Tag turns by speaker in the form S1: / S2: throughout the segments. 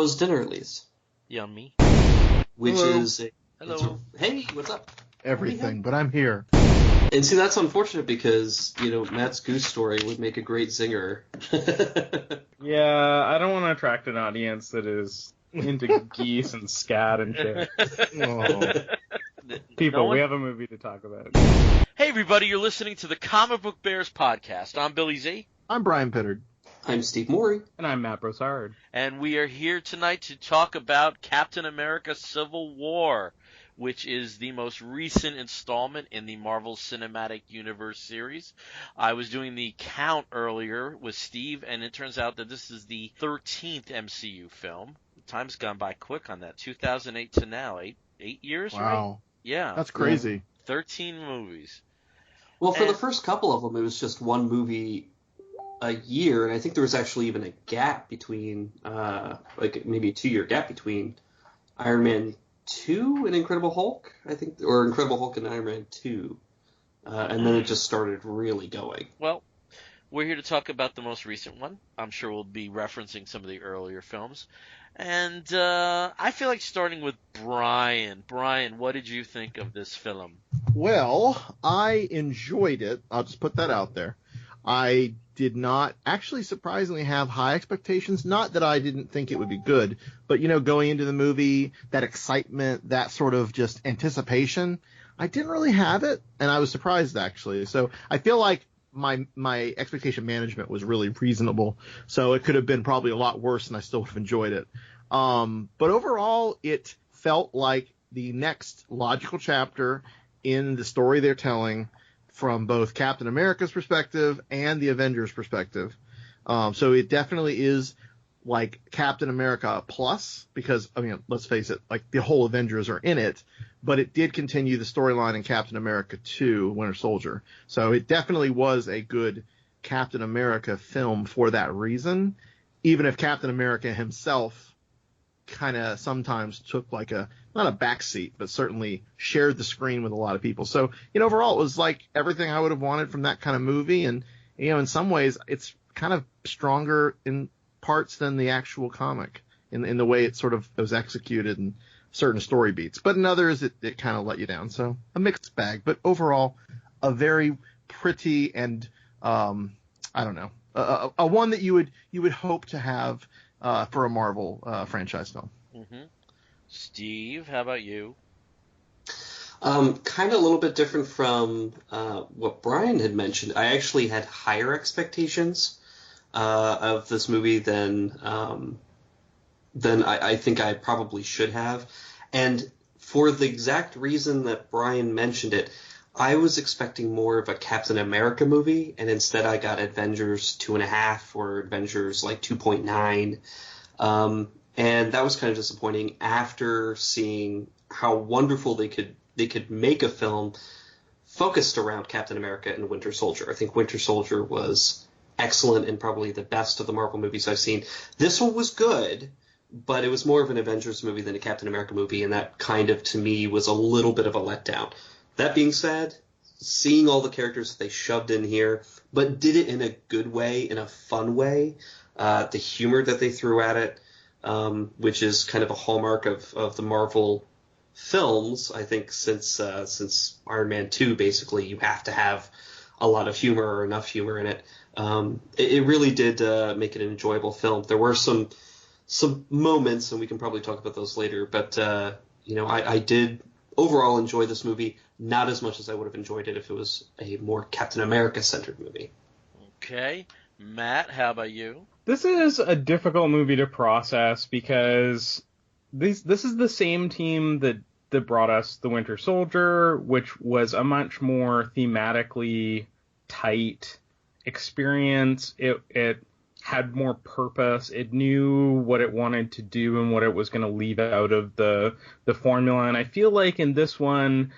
S1: was dinner, at least?
S2: Yummy.
S1: Which
S3: Hello.
S1: is...
S2: Hello.
S1: Hey, what's up?
S3: Everything, but I'm here.
S1: And see, that's unfortunate because, Matt's goose story would make a great zinger.
S4: Yeah, I don't want to attract an audience that is into geese and scat and shit.
S3: Oh.
S4: People, we have a movie to talk about.
S2: Hey, everybody, you're listening to the Comic Book Bears podcast. I'm Billy Z.
S3: I'm Bryan Pittard.
S1: I'm Steve Morey.
S4: And I'm Matt Broussard.
S2: And we are here tonight to talk about Captain America Civil War, which is the most recent installment in the Marvel Cinematic Universe series. I was doing the count earlier with Steve, and it turns out that this is the 13th MCU film. Time's gone by quick on that. 2008 to now. Eight years, right?
S3: Wow.
S2: Yeah.
S3: That's crazy.
S2: 13 movies.
S1: Well, for the first couple of them, it was just one movie a year, and I think there was actually even a gap between, maybe a 2-year gap between Iron Man 2 and Incredible Hulk, I think, or Incredible Hulk and Iron Man 2. And then it just started really going.
S2: Well, we're here to talk about the most recent one. I'm sure we'll be referencing some of the earlier films. And I feel like starting with Bryan. Bryan, what did you think of this film?
S3: Well, I enjoyed it. I'll just put that out there. I did not actually surprisingly have high expectations. Not that I didn't think it would be good, but, going into the movie, that excitement, that sort of just anticipation, I didn't really have it, and I was surprised, actually. So I feel like my expectation management was really reasonable, so it could have been probably a lot worse, and I still would have enjoyed it. But overall, it felt like the next logical chapter in the story they're telling from both Captain America's perspective and the Avengers' perspective. So it definitely is like Captain America plus, because, let's face it, like the whole Avengers are in it, but it did continue the storyline in Captain America 2, Winter Soldier. So it definitely was a good Captain America film for that reason, even if Captain America himself kind of sometimes took like not a backseat, but certainly shared the screen with a lot of people. So, overall, it was like everything I would have wanted from that kind of movie. And, in some ways, it's kind of stronger in parts than the actual comic in the way it sort of was executed and certain story beats. But in others, it kind of let you down. So a mixed bag, but overall, a very pretty and, a one that you would hope to have for a Marvel franchise film.
S2: Mm-hmm. Steve, how about you?
S1: Kind of a little bit different from what Bryan had mentioned. I actually had higher expectations of this movie than I think I probably should have. And for the exact reason that Bryan mentioned it, I was expecting more of a Captain America movie, and instead I got Avengers 2.5 or Avengers 2.9. And that was kind of disappointing after seeing how wonderful they could make a film focused around Captain America and Winter Soldier. I think Winter Soldier was excellent and probably the best of the Marvel movies I've seen. This one was good, but it was more of an Avengers movie than a Captain America movie, and that kind of, to me, was a little bit of a letdown. That being said, seeing all the characters that they shoved in here, but did it in a good way, in a fun way, the humor that they threw at it, which is kind of a hallmark of the Marvel films. I think since Iron Man 2, basically, you have to have a lot of humor or enough humor in it. It really did make it an enjoyable film. There were some moments, and we can probably talk about those later, but I did overall enjoy this movie, not as much as I would have enjoyed it if it was a more Captain America-centered movie.
S2: Okay. Matt, how about you?
S4: This is a difficult movie to process because this is the same team that brought us The Winter Soldier, which was a much more thematically tight experience. It had more purpose. It knew what it wanted to do and what it was going to leave out of the formula. And I feel like in this one,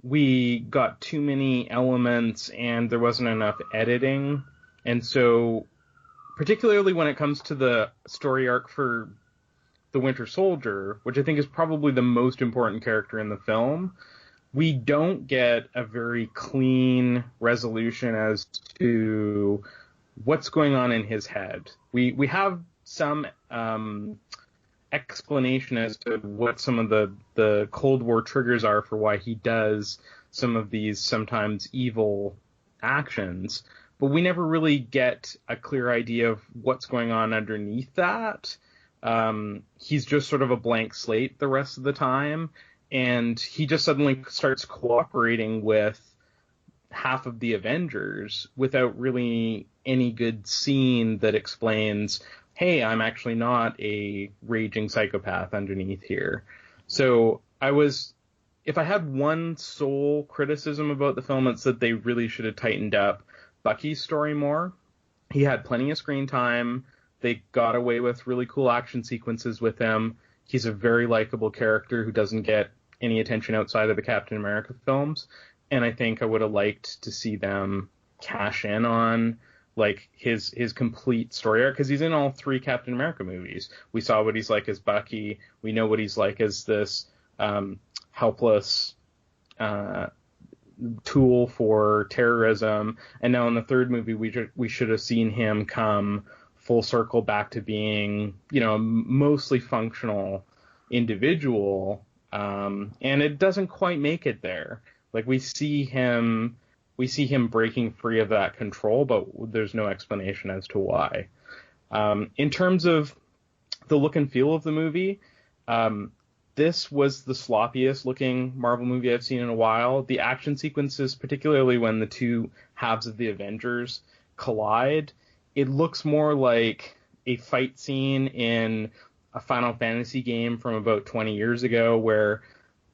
S4: we got too many elements and there wasn't enough editing. And so, particularly when it comes to the story arc for the Winter Soldier, which I think is probably the most important character in the film, we don't get a very clean resolution as to what's going on in his head. We have some explanation as to what some of the Cold War triggers are for why he does some of these sometimes evil actions, but we never really get a clear idea of what's going on underneath that. He's just sort of a blank slate the rest of the time, and he just suddenly starts cooperating with half of the Avengers without really any good scene that explains, hey, I'm actually not a raging psychopath underneath here. So if I had one sole criticism about the film, it's that they really should have tightened up Bucky's story more. He had plenty of screen time. They got away with really cool action sequences with him. He's a very likable character who doesn't get any attention outside of the Captain America films. And I think I would have liked to see them cash in on like his complete story arc, because he's in all 3 Captain America movies. We saw what he's like as Bucky. We know what he's like as this helpless tool for terrorism. And now in the 3rd movie, we should have seen him come full circle back to being, mostly functional individual. And it doesn't quite make it there. Like we see him breaking free of that control, but there's no explanation as to why. In terms of the look and feel of the movie, this was the sloppiest looking Marvel movie I've seen in a while. The action sequences, particularly when the 2 halves of the Avengers collide, it looks more like a fight scene in a Final Fantasy game from about 20 years ago, where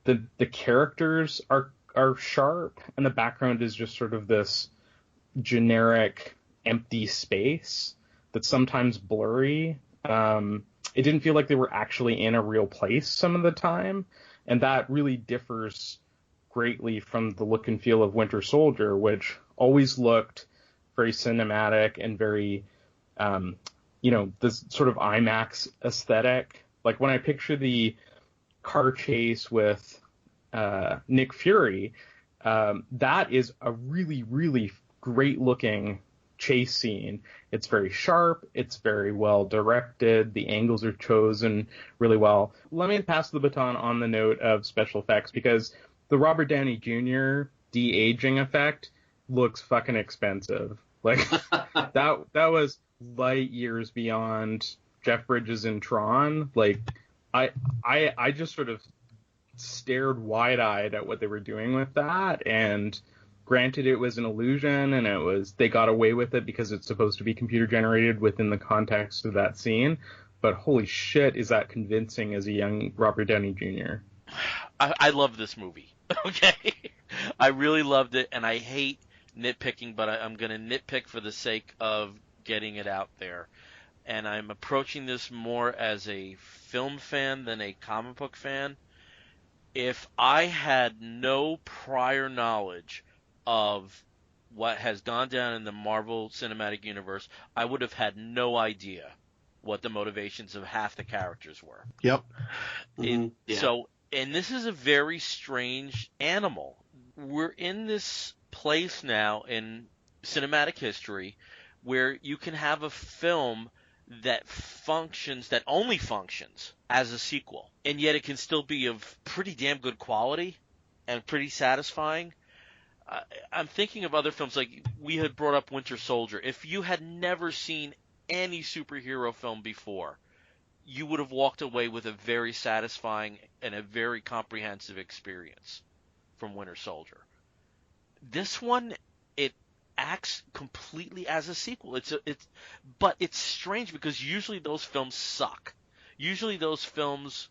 S4: the characters are sharp and the background is just sort of this generic empty space that's sometimes blurry. It didn't feel like they were actually in a real place some of the time, and that really differs greatly from the look and feel of Winter Soldier, which always looked very cinematic and very, this sort of IMAX aesthetic. Like when I picture the car chase with Nick Fury, that is a really, really great looking chase scene. It's very sharp. It's very well directed. The angles are chosen really well. Let me pass the baton on the note of special effects, because the Robert Downey Jr. de-aging effect looks fucking expensive. Like that was light years beyond Jeff Bridges in Tron. Like I just sort of stared wide-eyed at what they were doing with that, and granted it was an illusion and they got away with it because it's supposed to be computer generated within the context of that scene, but holy shit, is that convincing as a young Robert Downey Jr.
S2: I love this movie. Okay, I really loved it, and I hate nitpicking, but I'm going to nitpick for the sake of getting it out there. And I'm approaching this more as a film fan than a comic book fan. If I had no prior knowledge of what has gone down in the Marvel Cinematic Universe, I would have had no idea what the motivations of half the characters were.
S3: Yep.
S2: So, and this is a very strange animal. We're in this place now in cinematic history where you can have a film that only functions as a sequel, and yet it can still be of pretty damn good quality and pretty satisfying. I'm thinking of other films, like we had brought up Winter Soldier. If you had never seen any superhero film before, you would have walked away with a very satisfying and a very comprehensive experience from Winter Soldier. This one, it acts completely as a sequel. But it's strange because usually those films suck. Usually those films,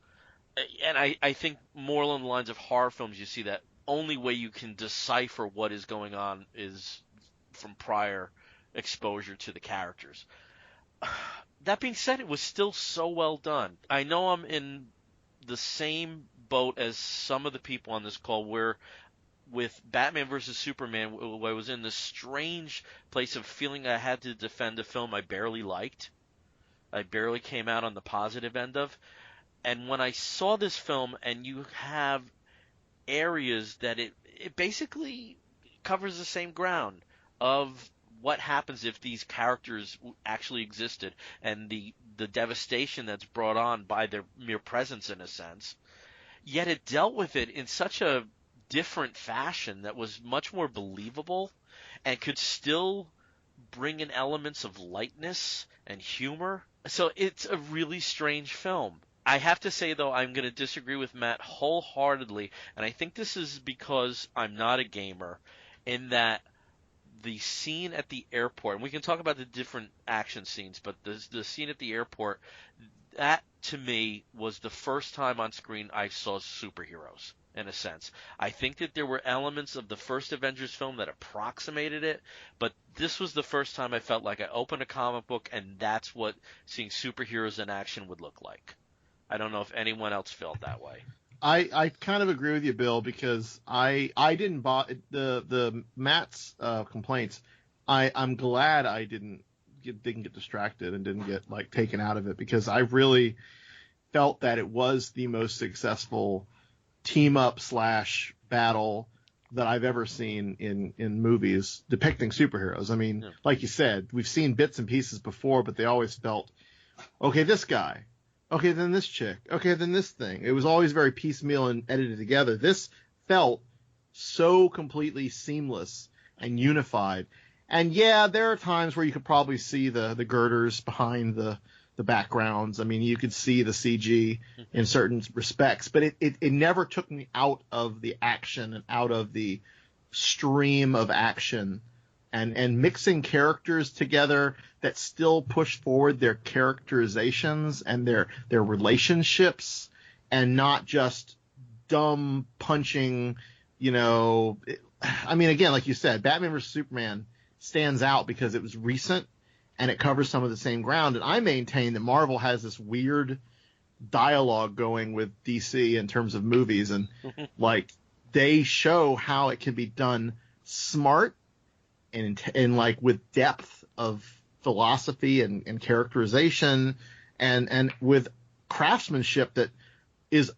S2: and I think more along the lines of horror films, you see that only way you can decipher what is going on is from prior exposure to the characters. That being said, it was still so well done. I know I'm in the same boat as some of the people on this call where with Batman vs. Superman, I was in this strange place of feeling I had to defend a film I barely liked. I barely came out on the positive end of. And when I saw this film, and you have areas that it basically covers the same ground of what happens if these characters actually existed, and the devastation that's brought on by their mere presence, in a sense. Yet it dealt with it in such a different fashion that was much more believable and could still bring in elements of lightness and humor. So it's a really strange film. I have to say, though, I'm going to disagree with Matt wholeheartedly, and I think this is because I'm not a gamer, in that the scene at the airport, and we can talk about the different action scenes, but the scene at the airport, that to me was the first time on screen I saw superheroes, in a sense. I think that there were elements of the first Avengers film that approximated it, but this was the first time I felt like I opened a comic book and that's what seeing superheroes in action would look like. I don't know if anyone else felt that way.
S3: I kind of agree with you, Bill, because I didn't buy the Matt's complaints. I'm glad I didn't get distracted and didn't get like taken out of it, because I really felt that it was the most successful team up / battle that I've ever seen in movies depicting superheroes. I mean, like you said, we've seen bits and pieces before, but they always felt, okay, this guy. Okay, then this chick. Okay, then this thing. It was always very piecemeal and edited together. This felt so completely seamless and unified. And yeah, there are times where you could probably see the girders behind the backgrounds. I mean, you could see the CG in certain respects, but it never took me out of the action and out of the stream of action. And mixing characters together that still push forward their characterizations and their relationships, and not just dumb punching, I mean, again, like you said, Batman vs. Superman stands out because it was recent and it covers some of the same ground. And I maintain that Marvel has this weird dialogue going with DC in terms of movies, and like they show how it can be done smart and like with depth of philosophy and characterization and with craftsmanship that is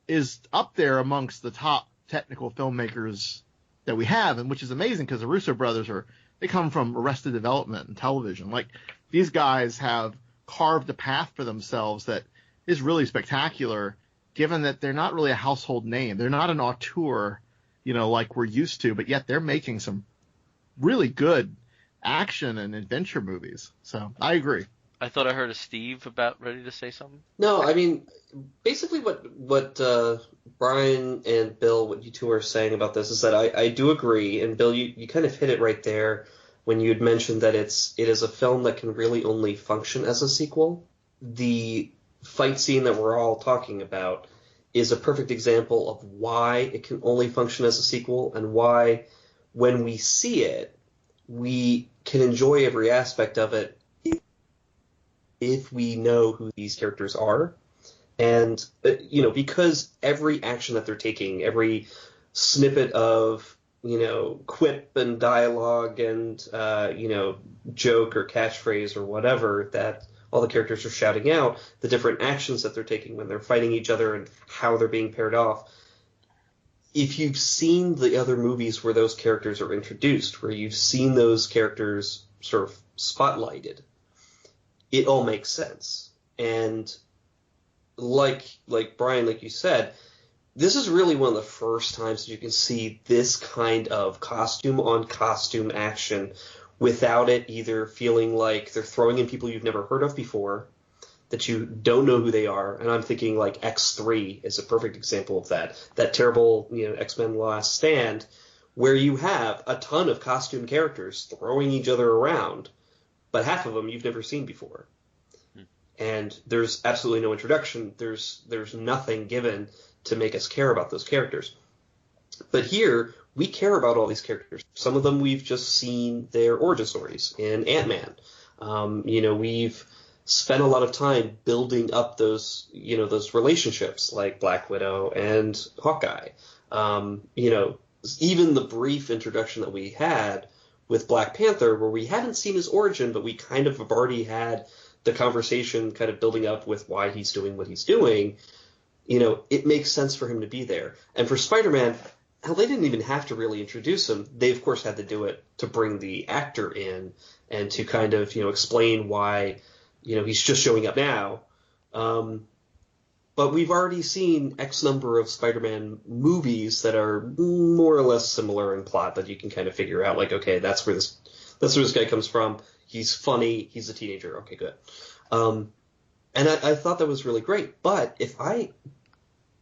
S3: up there amongst the top technical filmmakers that we have, and which is amazing because the Russo brothers they come from Arrested Development and television. Like, these guys have carved a path for themselves that is really spectacular, given that they're not really a household name. They're not an auteur, like we're used to, but yet they're making some really good action and adventure movies. So I agree.
S2: I thought I heard a Steve about ready to say something.
S1: No, I mean, basically what Bryan and Bill, what you two are saying about this is that I do agree. And Bill, you kind of hit it right there when you had mentioned that it is a film that can really only function as a sequel. The fight scene that we're all talking about is a perfect example of why it can only function as a sequel, and why when we see it, we can enjoy every aspect of it if we know who these characters are. And, because every action that they're taking, every snippet of, quip and dialogue and, joke or catchphrase or whatever that all the characters are shouting out, the different actions that they're taking when they're fighting each other and how they're being paired off. If you've seen the other movies where those characters are introduced, where you've seen those characters sort of spotlighted, it all makes sense. And like Bryan, like you said, this is really one of the first times that you can see this kind of costume on costume action without it either feeling like they're throwing in people you've never heard of before, that you don't know who they are. And I'm thinking like X3 is a perfect example of that. That terrible, X-Men Last Stand, where you have a ton of costume characters throwing each other around, but half of them you've never seen before. And there's absolutely no introduction. There's nothing given to make us care about those characters. But here, we care about all these characters. Some of them we've just seen their origin stories in Ant-Man. We've spent a lot of time building up those relationships like Black Widow and Hawkeye. Even the brief introduction that we had with Black Panther, where we haven't seen his origin, but we kind of have already had the conversation kind of building up with why he's doing what he's doing. It makes sense for him to be there. And for Spider-Man, hell, they didn't even have to really introduce him. They, of course, had to do it to bring the actor in and to kind of, explain why, he's just showing up now. But we've already seen X number of Spider-Man movies that are more or less similar in plot that you can kind of figure out, like, okay, that's where this guy comes from. He's funny. He's a teenager. Okay, good. And I thought that was really great. But if I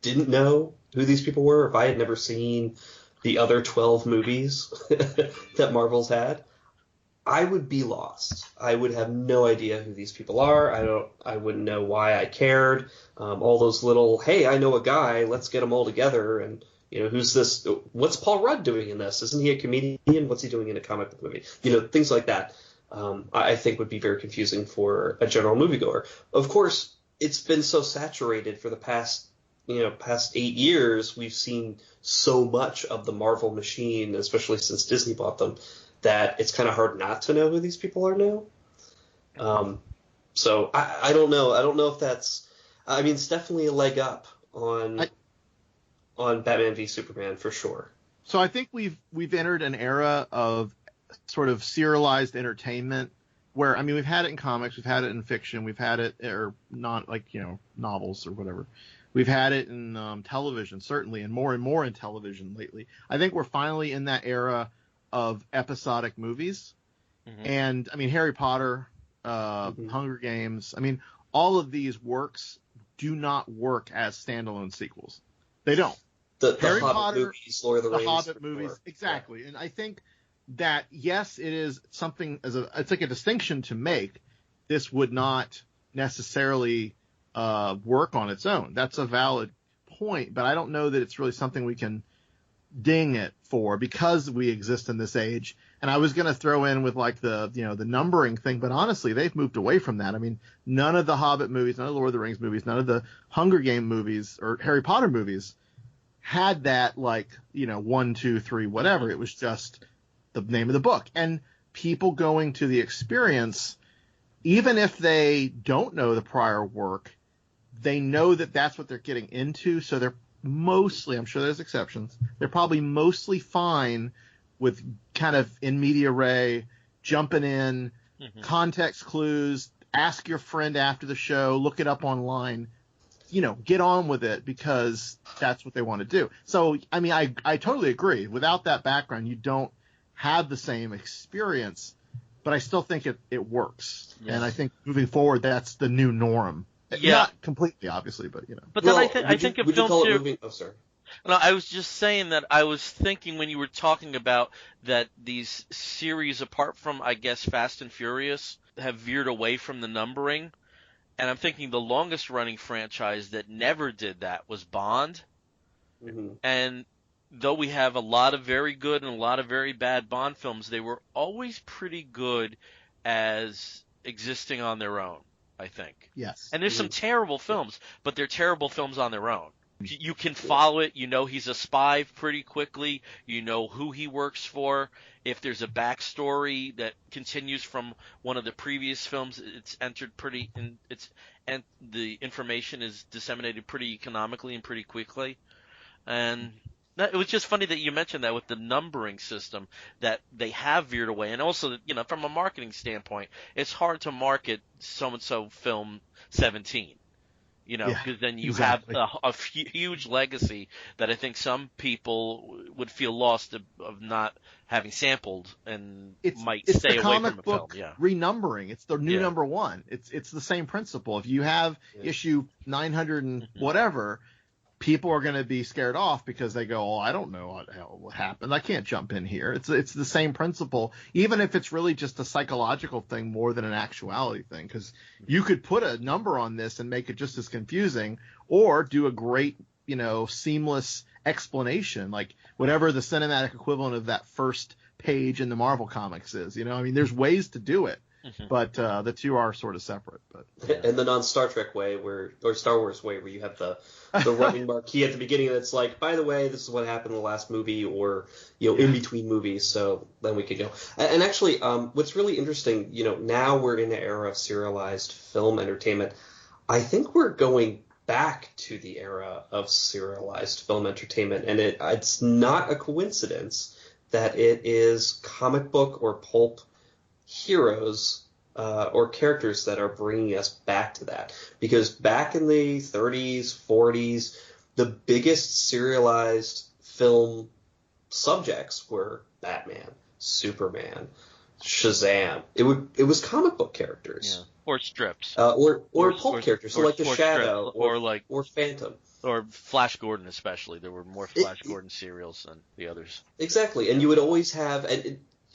S1: didn't know who these people were, if I had never seen the other 12 movies that Marvel's had, I would be lost. I would have no idea who these people are. I wouldn't know why I cared. All those little, hey, I know a guy, let's get them all together. And, who's this? What's Paul Rudd doing in this? Isn't he a comedian? What's he doing in a comic book movie? Things like that. I think would be very confusing for a general moviegoer. Of course, it's been so saturated for the past 8 years. We've seen so much of the Marvel machine, especially since Disney bought them, that it's kind of hard not to know who these people are now. So I don't know. I don't know if that's. I mean, it's definitely a leg up on Batman v Superman for sure.
S3: So I think we've entered an era of sort of serialized entertainment where, I mean, we've had it in comics, we've had it in fiction, we've had it, or not, like, novels or whatever. We've had it in television, certainly, and more in television lately. I think we're finally in that era of episodic movies. Mm-hmm. And, I mean, Harry Potter, Hunger Games, I mean, all of these works do not work as standalone sequels. They don't.
S1: The
S3: Harry
S1: Hobbit
S3: Potter
S1: movies, Lord of the Rings.
S3: Hobbit movies, exactly. Yeah. And I think that, yes, it is something it's like a distinction to make. This would not necessarily work on its own. That's a valid point, but I don't know that it's really something we can ding it for because we exist in this age. And I was going to throw in with like the numbering thing, but honestly, they've moved away from that. I mean, none of the Hobbit movies, none of the Lord of the Rings movies, none of the Hunger Game movies or Harry Potter movies had that 1, 2, 3, whatever. It was just the name of the book. And people going to the experience, even if they don't know the prior work, they know that that's what they're getting into. So they're mostly, I'm sure there's exceptions, they're probably mostly fine with kind of in media res, jumping in, context clues, ask your friend after the show, look it up online, get on with it because that's what they want to do. So, I mean, I totally agree. Without that background, you don't have the same experience, but I still think it works. Yes. And I think moving forward, that's the new norm. Yeah. Not completely, obviously, but
S2: But then I think if films
S1: moving. Oh, sorry.
S2: No, I was just saying that I was thinking when you were talking about that these series, apart from I guess Fast and Furious, have veered away from the numbering, and I'm thinking the longest running franchise that never did that was Bond. Mm-hmm. And though we have a lot of very good and a lot of very bad Bond films, they were always pretty good as existing on their own, I think.
S3: Yes.
S2: And there's some terrible films, but they're terrible films on their own. You can follow it. He's a spy pretty quickly. You know who he works for. If there's a backstory that continues from one of the previous films, it's entered and the information is disseminated pretty economically and pretty quickly. And it was just funny that you mentioned that with the numbering system, that they have veered away. And also, from a marketing standpoint, it's hard to market so-and-so film 17. Because then you have a huge legacy that I think some people would feel lost of not having sampled and might stay away from a film. Yeah.
S3: Renumbering. It's the new number one. It's the same principle. If you have issue 900 and whatever, people are going to be scared off because they go, I don't know what happened. I can't jump in here. It's the same principle, even if it's really just a psychological thing more than an actuality thing, because you could put a number on this and make it just as confusing, or do a great, seamless explanation, like whatever the cinematic equivalent of that first page in the Marvel comics is. I mean, there's ways to do it. But the two are sort of separate. But
S1: and the non-Star Trek way, or Star Wars way, where you have the running marquee at the beginning that's like, by the way, this is what happened in the last movie, or in between movies. So then we could go. And actually, what's really interesting, now we're in the era of serialized film entertainment. I think we're going back to the era of serialized film entertainment, and it's not a coincidence that it is comic book or pulp heroes or characters that are bringing us back to that. Because back in the 30s, 40s, the biggest serialized film subjects were Batman, Superman, Shazam. It was comic book characters.
S2: Yeah. Or strips.
S1: Or pulp characters, so like the Shadow or Phantom.
S2: Or Flash Gordon especially. There were more Flash Gordon serials than the others.
S1: Exactly. And you would always have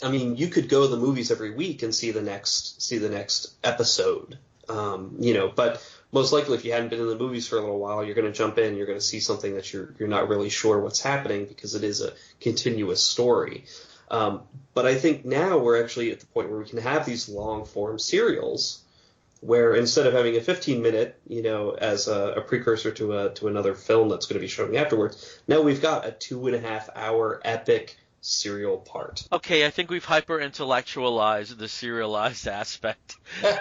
S1: you could go to the movies every week and see the next episode. But most likely if you hadn't been in the movies for a little while, you're going to jump in, you're going to see something that you're not really sure what's happening because it is a continuous story. But I think now we're actually at the point where we can have these long-form serials where instead of having a 15-minute, as a precursor to another film that's going to be showing afterwards, now we've got a 2.5-hour epic serial part.
S2: Okay, I think we've hyper-intellectualized the serialized aspect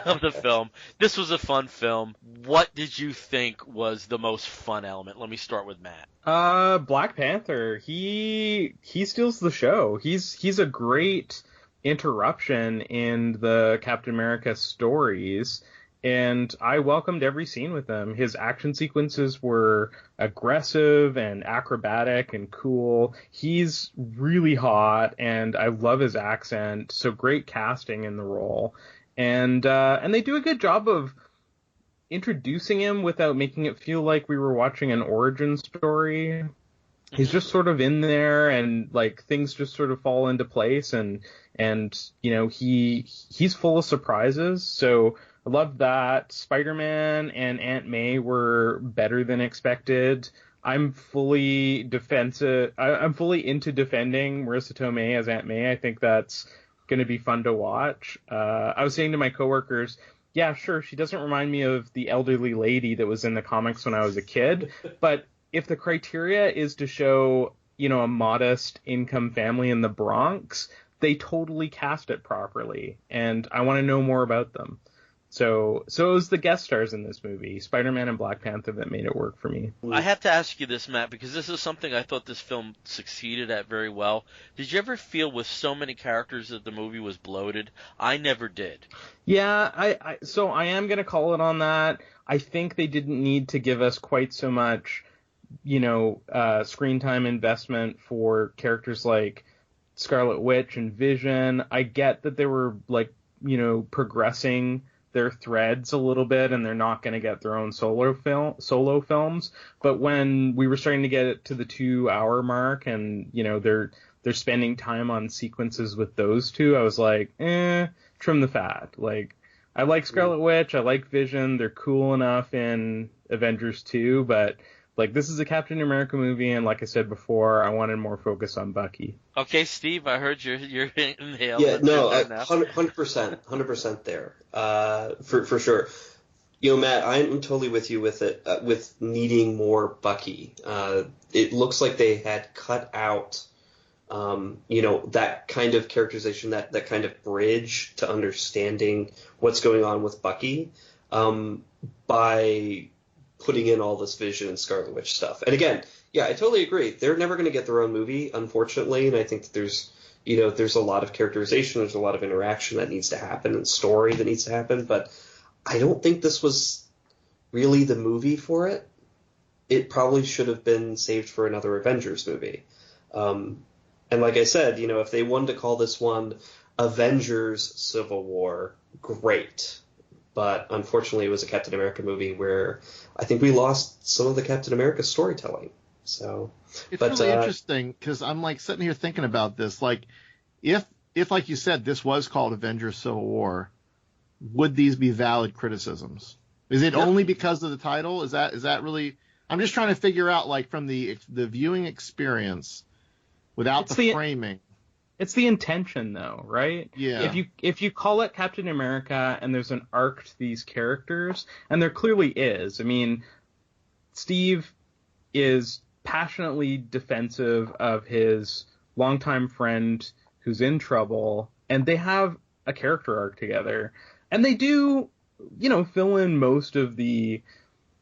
S2: of the film. This was a fun film. What did you think was the most fun element? Let me start with Matt.
S4: Black Panther. He steals the show. He's a great interruption in the Captain America stories, and I welcomed every scene with him. His action sequences were aggressive and acrobatic and cool. He's really hot, and I love his accent. So great casting in the role, and they do a good job of introducing him without making it feel like we were watching an origin story. He's just sort of in there, and like things just sort of fall into place, and he's full of surprises. So I loved that. Spider-Man and Aunt May were better than expected. I'm fully defensive. I'm fully into defending Marissa Tomei as Aunt May. I think that's going to be fun to watch. I was saying to my coworkers, yeah, sure, she doesn't remind me of the elderly lady that was in the comics when I was a kid, but if the criteria is to show, a modest income family in the Bronx, they totally cast it properly, and I want to know more about them. So it was the guest stars in this movie, Spider-Man and Black Panther, that made it work for me.
S2: I have to ask you this, Matt, because this is something I thought this film succeeded at very well. Did you ever feel with so many characters that the movie was bloated? I never did.
S4: Yeah, so I am going to call it on that. I think they didn't need to give us quite so much, screen time investment for characters like Scarlet Witch and Vision. I get that they were progressing their threads a little bit, and they're not going to get their own solo films. But when we were starting to get it to the 2-hour mark, and they're spending time on sequences with those two, I was like, trim the fat. Like, I like Scarlet Witch, I like Vision, they're cool enough in Avengers 2, but this is a Captain America movie, and like I said before, I wanted more focus on Bucky.
S2: Okay, Steve, I heard you're inhaling.
S1: Yeah, no, 100% there, for sure. Matt, I'm totally with you with it, with needing more Bucky. It looks like they had cut out, that kind of characterization, that kind of bridge to understanding what's going on with Bucky, by putting in all this Vision and Scarlet Witch stuff. And again, yeah, I totally agree. They're never going to get their own movie, unfortunately, and I think that there's a lot of characterization, there's a lot of interaction that needs to happen, and story that needs to happen, but I don't think this was really the movie for it. It probably should have been saved for another Avengers movie. And like I said, if they wanted to call this one Avengers Civil War, great. But unfortunately, it was a Captain America movie where I think we lost some of the Captain America storytelling. So
S3: it's really interesting because I'm sitting here thinking about this. If like you said, this was called Avengers Civil War, would these be valid criticisms? Is it only because of the title? Is that really? I'm just trying to figure out from the viewing experience without the framing.
S4: It's the intention, though, right?
S3: Yeah.
S4: If you call it Captain America and there's an arc to these characters, and there clearly is. I mean, Steve is passionately defensive of his longtime friend who's in trouble, and they have a character arc together. And they do, fill in most of the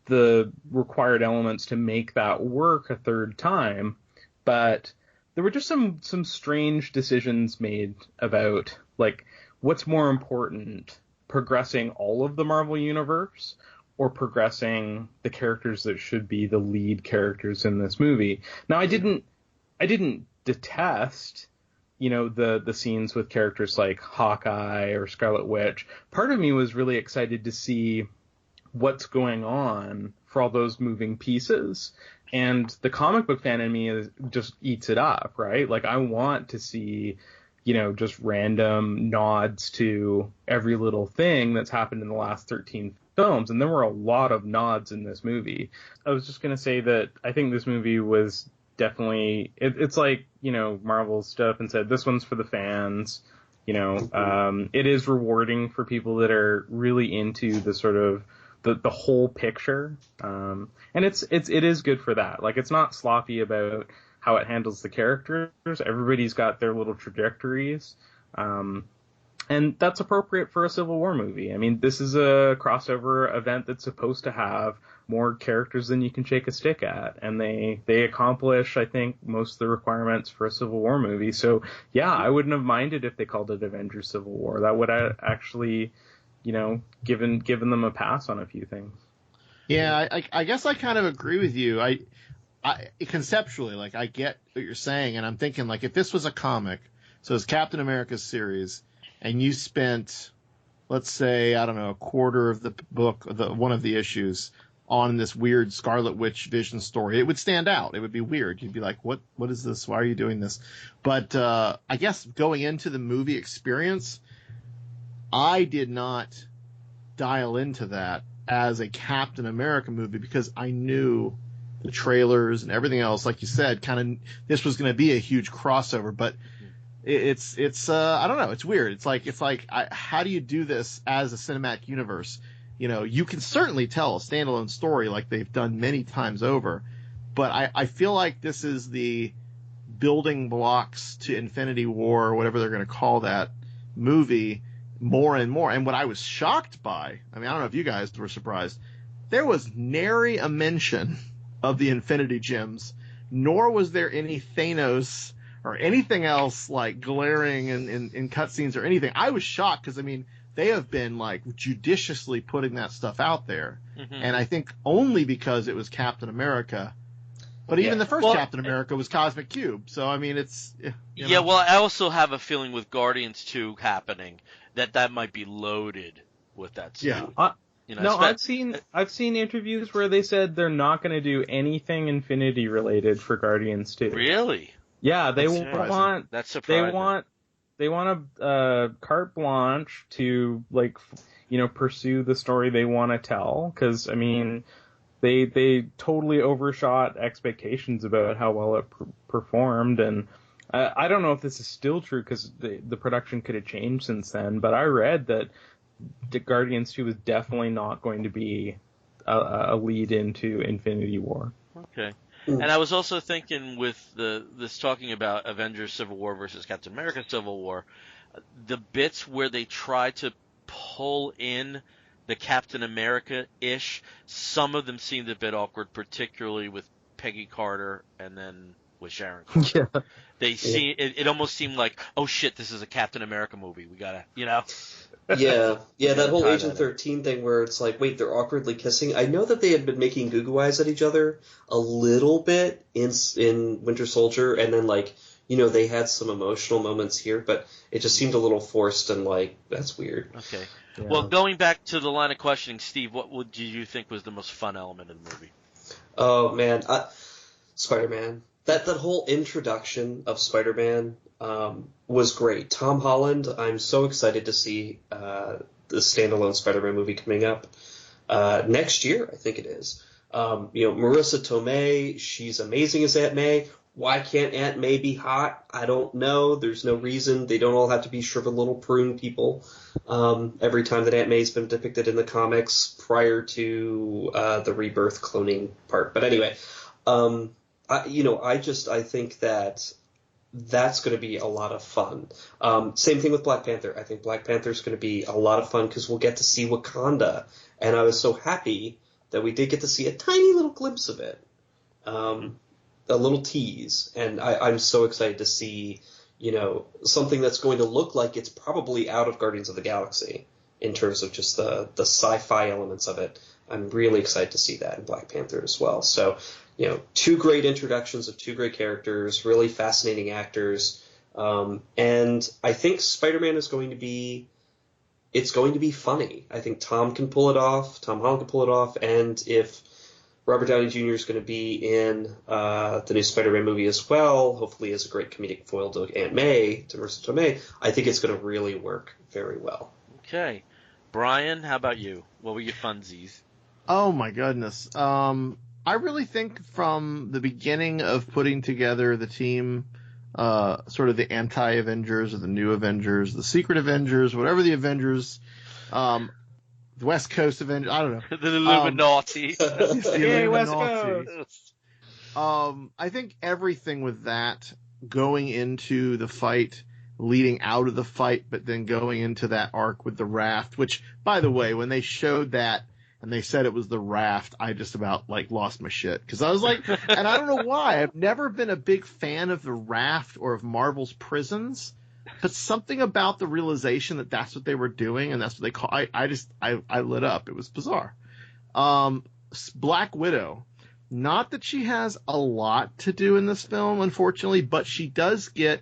S4: the required elements to make that work a third time, but there were just some strange decisions made about, like, what's more important, progressing all of the Marvel Universe or progressing the characters that should be the lead characters in this movie. Now, I didn't detest, the scenes with characters like Hawkeye or Scarlet Witch. Part of me was really excited to see what's going on for all those moving pieces. And the comic book fan in me just eats it up, right? Like, I want to see, just random nods to every little thing that's happened in the last 13 films. And there were a lot of nods in this movie. I was just going to say that I think this movie was definitely, it's like, Marvel stood up and said, this one's for the fans. It is rewarding for people that are really into the sort of the whole picture. And it is good for that. Like, it's not sloppy about how it handles the characters. Everybody's got their little trajectories. And that's appropriate for a Civil War movie. I mean, this is a crossover event that's supposed to have more characters than you can shake a stick at. And they accomplish, I think, most of the requirements for a Civil War movie. So, yeah, I wouldn't have minded if they called it Avengers Civil War. That would actually, given them a pass on a few things.
S3: Yeah, I guess I kind of agree with you. I conceptually, like, I get what you're saying, and I'm thinking, like, if this was a comic, so it's Captain America's series, and you spent, let's say, I don't know, a quarter of the book, one of the issues, on this weird Scarlet Witch Vision story, it would stand out. It would be weird. You'd be like, what is this? Why are you doing this? But I guess going into the movie experience, I did not dial into that as a Captain America movie because I knew the trailers and everything else, like you said, kind of this was going to be a huge crossover, but it's I don't know, it's weird. It's like how do you do this as a cinematic universe? You can certainly tell a standalone story like they've done many times over, but I feel like this is the building blocks to Infinity War or whatever they're going to call that movie more and more. And what I was shocked by, I mean, I don't know if you guys were surprised, there was nary a mention of the Infinity Gems, nor was there any Thanos or anything else like glaring in cutscenes or anything. I was shocked because, I mean, they have been like judiciously putting that stuff out there. Mm-hmm. And I think only because it was Captain America. But even the first Captain America was Cosmic Cube. So, I mean, it's...
S2: Yeah, well, I also have a feeling with Guardians 2 happening that might be loaded with that stuff.
S4: Yeah. I've seen interviews where they said they're not going to do anything Infinity related for Guardians 2.
S2: Really?
S4: Yeah, they want...
S2: That's surprising.
S4: They want a carte blanche to, like, pursue the story they want to tell. Because, I mean... They totally overshot expectations about how well it performed, and I don't know if this is still true because the production could have changed since then, but I read that Guardians 2 was definitely not going to be a lead into Infinity War.
S2: Okay. And I was also thinking with this talking about Avengers Civil War versus Captain America Civil War, the bits where they try to pull in the Captain America-ish, some of them seemed a bit awkward, particularly with Peggy Carter and then with Sharon Carter. Yeah. It almost seemed like, oh shit, this is a Captain America movie. We gotta,
S1: Yeah, that whole Agent 13 thing where it's like, wait, they're awkwardly kissing. I know that they had been making goo-goo eyes at each other a little bit in Winter Soldier, and then they had some emotional moments here, but it just seemed a little forced and that's weird.
S2: Okay.
S4: Yeah.
S2: Well, going back to the line of questioning, Steve, what did you think was the most fun element of the movie?
S1: Oh, man. Spider-Man. That whole introduction of Spider-Man was great. Tom Holland, I'm so excited to see the standalone Spider-Man movie coming up next year, I think it is. Marissa Tomei, she's amazing as Aunt May. Why can't Aunt May be hot? I don't know. There's no reason. They don't all have to be shriveled little prune people. Every time that Aunt May's been depicted in the comics prior to the rebirth cloning part. But anyway, I think that's going to be a lot of fun. Same thing with Black Panther. I think Black Panther's going to be a lot of fun because we'll get to see Wakanda. And I was so happy that we did get to see a tiny little glimpse of it, a little tease, and I'm so excited to see, something that's going to look like it's probably out of Guardians of the Galaxy in terms of just the sci-fi elements of it. I'm really excited to see that in Black Panther as well. So, two great introductions of two great characters, really fascinating actors. And I think Spider-Man is going to be funny. I think Tom Holland can pull it off. And if Robert Downey Jr. is going to be in the new Spider-Man movie as well, hopefully as a great comedic foil to Aunt May, to Marissa Tomei, I think it's going to really work very well.
S2: Okay. Bryan, how about you? What were your funsies?
S3: Oh my goodness. I really think from the beginning of putting together the team, sort of the anti-Avengers or the new Avengers, the secret Avengers, whatever the Avengers, the West Coast Avengers, I don't know.
S2: The Illuminati.
S3: Yay,
S4: West Coast.
S3: I think everything with that going into the fight, leading out of the fight, but then going into that arc with the raft, which, by the way, when they showed that and they said it was the raft, I just about lost my shit, because I was like, and I don't know why, I've never been a big fan of the raft or of Marvel's prisons, but something about the realization that that's what they were doing and that's what they call, I lit up. It was bizarre. Black Widow, not that she has a lot to do in this film, unfortunately, but she does get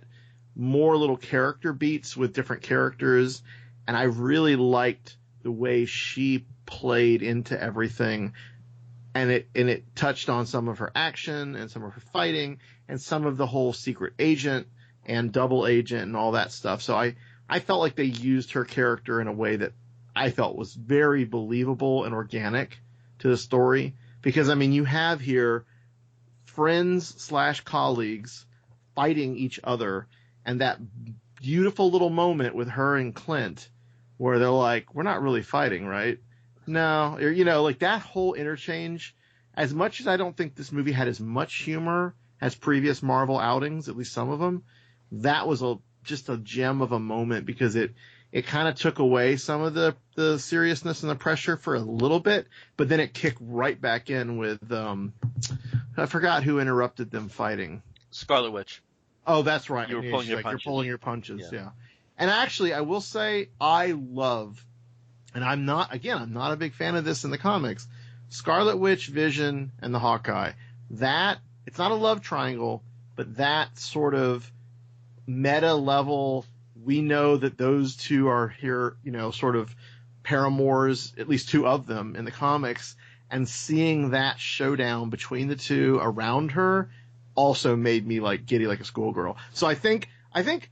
S3: more little character beats with different characters, and I really liked the way she played into everything, and it touched on some of her action and some of her fighting and some of the whole secret agent and double agent and all that stuff. So I felt like they used her character in a way that I felt was very believable and organic to the story, because you have here friends / colleagues fighting each other, and that beautiful little moment with her and Clint where they're like, we're not really fighting, right? No, that whole interchange, as much as I don't think this movie had as much humor as previous Marvel outings, at least some of them, that was just a gem of a moment, because it kind of took away some of the seriousness and the pressure for a little bit, but then it kicked right back in with, I forgot who interrupted them fighting.
S2: Scarlet Witch.
S3: Oh, that's right.
S2: You're pulling your
S3: punches. Yeah. And actually, I will say I love, and I'm not a big fan of this in the comics, Scarlet Witch, Vision, and the Hawkeye. That, it's not a love triangle, but that sort of meta level, we know that those two are here, sort of paramours, at least two of them in the comics, and seeing that showdown between the two around her also made me giddy like a schoolgirl. So I think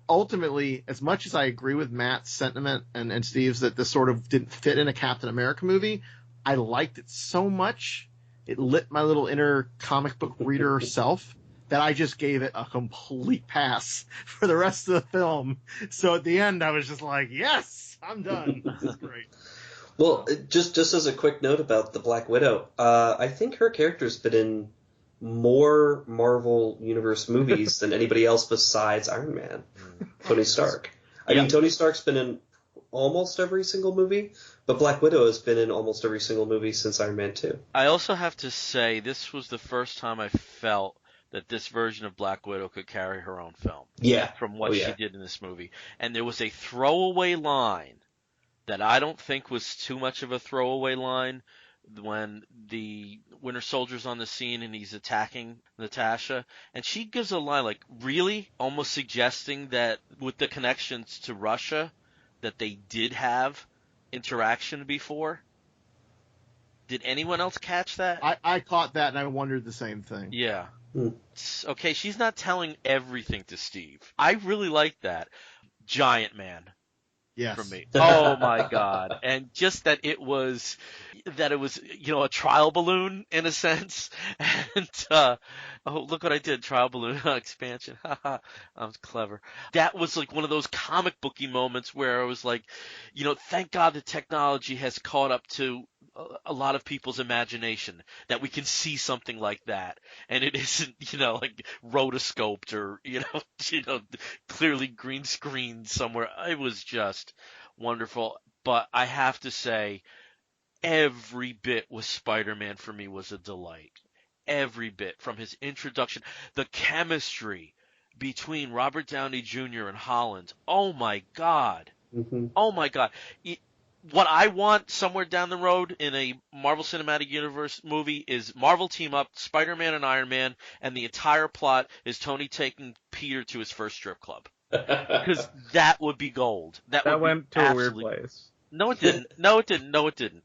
S3: ultimately, as much as I agree with Matt's sentiment and Steve's that this sort of didn't fit in a Captain America movie, I liked it so much, it lit my little inner comic book reader self, that I just gave it a complete pass for the rest of the film. So at the end, I was just like, yes, I'm done. This is great.
S1: Well, just as a quick note about the Black Widow, I think her character's been in more Marvel Universe movies than anybody else besides Iron Man, Tony Stark. I mean, Tony Stark's been in almost every single movie, but Black Widow has been in almost every single movie since Iron Man 2.
S2: I also have to say, this was the first time I felt that this version of Black Widow could carry her own film.
S1: Yeah.
S2: From what she did in this movie. And there was a throwaway line that I don't think was too much of a throwaway line, when the Winter Soldier's on the scene and he's attacking Natasha, and she gives a line really almost suggesting that with the connections to Russia that they did have interaction before. Did anyone else catch that?
S3: I caught that, and I wondered the same thing.
S2: Yeah. Okay, she's not telling everything to Steve. I really like that. Giant Man.
S3: Yes.
S2: For me. Oh my God. And just that it was, a trial balloon in a sense. And, oh, look what I did. Trial balloon expansion. I was clever. That was one of those comic booky moments where I was like, thank God the technology has caught up to a lot of people's imagination, that we can see something like that. And it isn't, rotoscoped or, clearly green screened somewhere. It was just wonderful. But I have to say, every bit with Spider-Man for me was a delight. Every bit, from his introduction, the chemistry between Robert Downey Jr. and Holland. Oh my God.
S1: Mm-hmm.
S2: Oh my God. What I want somewhere down the road in a Marvel Cinematic Universe movie is Marvel team up Spider-Man and Iron Man, and the entire plot is Tony taking Peter to his first strip club. Because that would be gold. That
S4: went to a weird place.
S2: No, it didn't. No, it didn't. No, it didn't.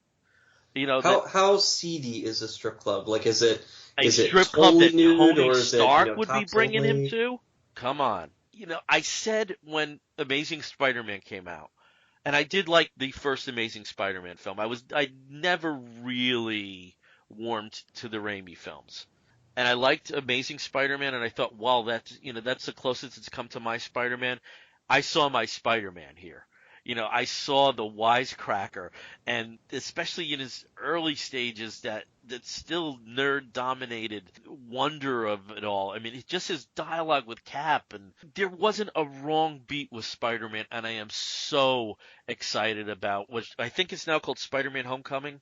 S2: You know,
S1: how seedy is a strip club? Like, is it
S2: strip club
S1: totally
S2: that
S1: nude,
S2: Tony
S1: or is
S2: Stark
S1: it,
S2: would be bringing him to? Come on. You know, I said when Amazing Spider-Man came out, and I did like the first Amazing Spider-Man film. I never really warmed to the Raimi films. And I liked Amazing Spider-Man, and I thought, wow, that's the closest it's come to my Spider-Man. I saw my Spider-Man here. You know, I saw the wisecracker, and especially in his early stages, that still nerd-dominated wonder of it all. I mean, it's just his dialogue with Cap, and there wasn't a wrong beat with Spider-Man, and I am so excited about what I think it's now called Spider-Man Homecoming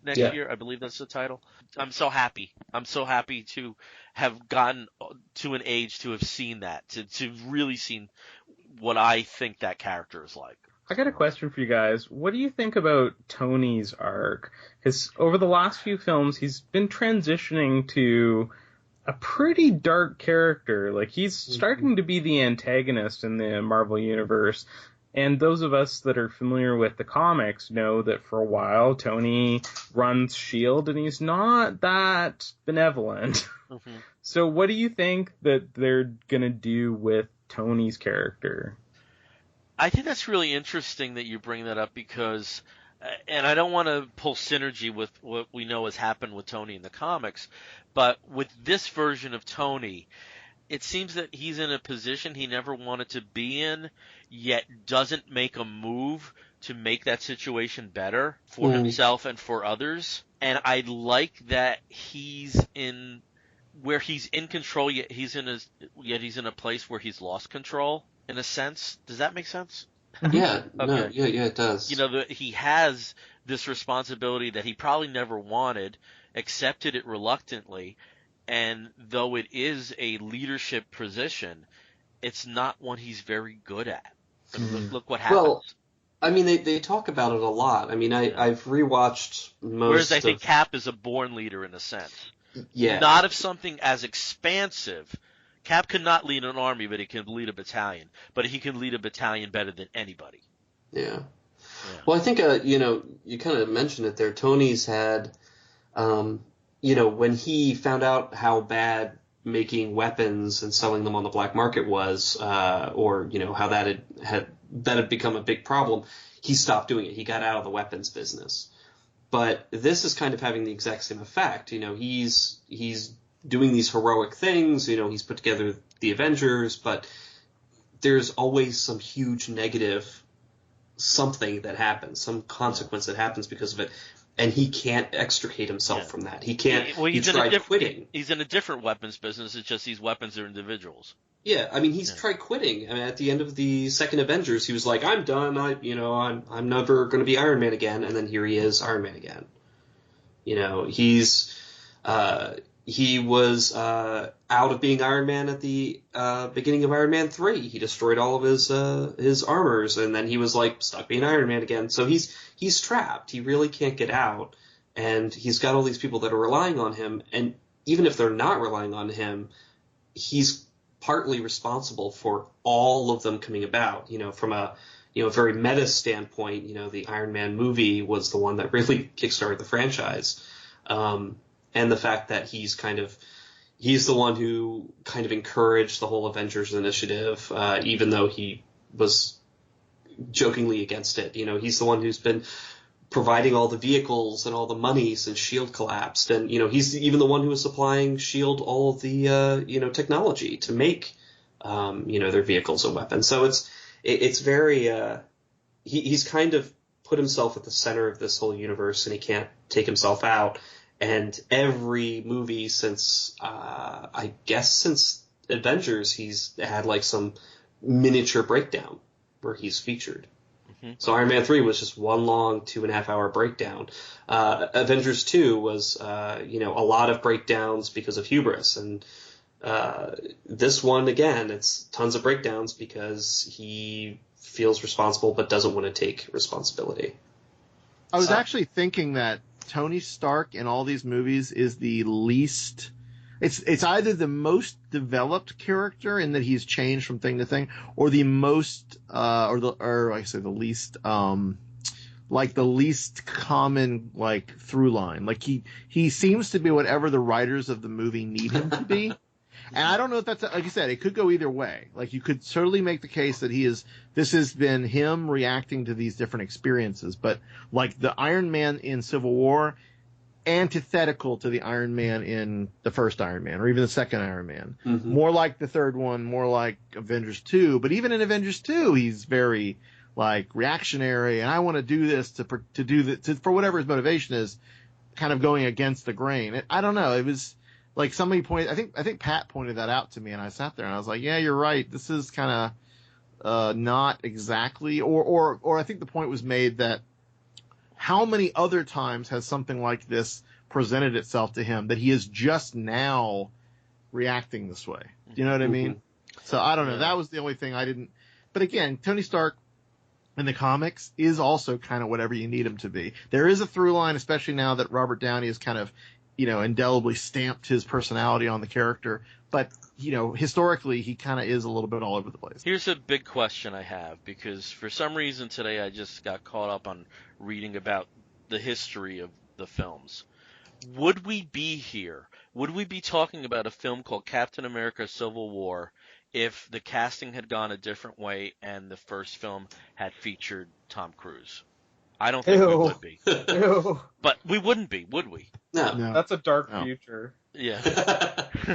S2: next year. I believe that's the title. I'm so happy. I'm so happy to have gotten to an age to have seen that, to really seen what I think that character is like.
S4: I got a question for you guys. What do you think about Tony's arc? Because over the last few films, he's been transitioning to a pretty dark character. Like, he's starting to be the antagonist in the Marvel Universe. And those of us that are familiar with the comics know that for a while, Tony runs S.H.I.E.L.D., and he's not that benevolent. Mm-hmm. So what do you think that they're going to do with Tony's character?
S2: I think that's really interesting that you bring that up because, and I don't want to pull synergy with what we know has happened with Tony in the comics, but with this version of Tony, it seems that he's in a position he never wanted to be in, yet doesn't make a move to make that situation better for himself and for others. And I like that he's in where he's in control, yet he's in a place where he's lost control. In a sense, does that make sense?
S1: Yeah,
S2: okay.
S1: No, yeah, it does.
S2: You know, he has this responsibility that he probably never wanted, accepted it reluctantly, and though it is a leadership position, it's not one he's very good at. I mean, look what happens.
S1: Well, I mean, they talk about it a lot. I mean, I've rewatched most.
S2: Whereas I think Cap is a born leader in a sense.
S1: Yeah.
S2: Not of something as expansive. Cap could not lead an army, but he can lead a battalion. But he can lead a battalion better than anybody.
S1: Yeah. Well, I think, you kind of mentioned it there. Tony's had, when he found out how bad making weapons and selling them on the black market was, or, how that had become a big problem, he stopped doing it. He got out of the weapons business. But this is kind of having the exact same effect. He's doing these heroic things, he's put together the Avengers, but there's always some huge negative something that happens, some consequence that happens because of it, and he can't extricate himself from that. He can't.
S2: Well,
S1: he tried quitting.
S2: He's in a different weapons business. It's just these weapons are individuals.
S1: Yeah, I mean, he's tried quitting. I mean, at the end of the second Avengers, he was like, "I'm done. I'm never going to be Iron Man again." And then here he is, Iron Man again. He was out of being Iron Man at the beginning of Iron Man 3. He destroyed all of his armors, and then he was stuck being Iron Man again. So he's trapped. He really can't get out, and he's got all these people that are relying on him. And even if they're not relying on him, he's partly responsible for all of them coming about. From a very meta standpoint, the Iron Man movie was the one that really kickstarted the franchise. And the fact that he's the one who kind of encouraged the whole Avengers initiative, even though he was jokingly against it. He's the one who's been providing all the vehicles and all the money since S.H.I.E.L.D. collapsed. And, he's even the one who was supplying S.H.I.E.L.D. all of the, technology to make, their vehicles and weapons. So it's very, he's kind of put himself at the center of this whole universe, and he can't take himself out. And every movie since Avengers, he's had some miniature breakdown where he's featured. So Iron Man 3 was just one long 2.5 hour breakdown. Avengers 2 was, a lot of breakdowns because of hubris. And this one, again, it's tons of breakdowns because he feels responsible but doesn't want to take responsibility.
S3: I was actually thinking that Tony Stark in all these movies is the least. It's either the most developed character in that he's changed from thing to thing, or the most, the least, the least common through line. Like he seems to be whatever the writers of the movie need him to be. And I don't know if that's, like you said, it could go either way. Like, you could certainly make the case that this has been him reacting to these different experiences. But, like, the Iron Man in Civil War, antithetical to the Iron Man in the first Iron Man, or even the second Iron Man.
S1: Mm-hmm.
S3: More like the third one, more like Avengers 2. But even in Avengers 2, he's very, reactionary, and I want to do this for whatever his motivation is, kind of going against the grain. I don't know. It was... Like somebody pointed, I think Pat pointed that out to me, and I sat there and I was like, yeah, you're right. This is kind of not exactly, or I think the point was made that how many other times has something like this presented itself to him that he is just now reacting this way? Do you know what I mean? So I don't know. That was the only thing I didn't. But again, Tony Stark in the comics is also kind of whatever you need him to be. There is a through line, especially now that Robert Downey is kind of, indelibly stamped his personality on the character. But, historically, he kind of is a little bit all over the place.
S2: Here's a big question I have, because for some reason today I just got caught up on reading about the history of the films. Would we be here? Would we be talking about a film called Captain America Civil War if the casting had gone a different way and the first film had featured Tom Cruise? I don't think we would be. But we wouldn't be, would we?
S1: No.
S4: That's a dark future.
S2: Yeah.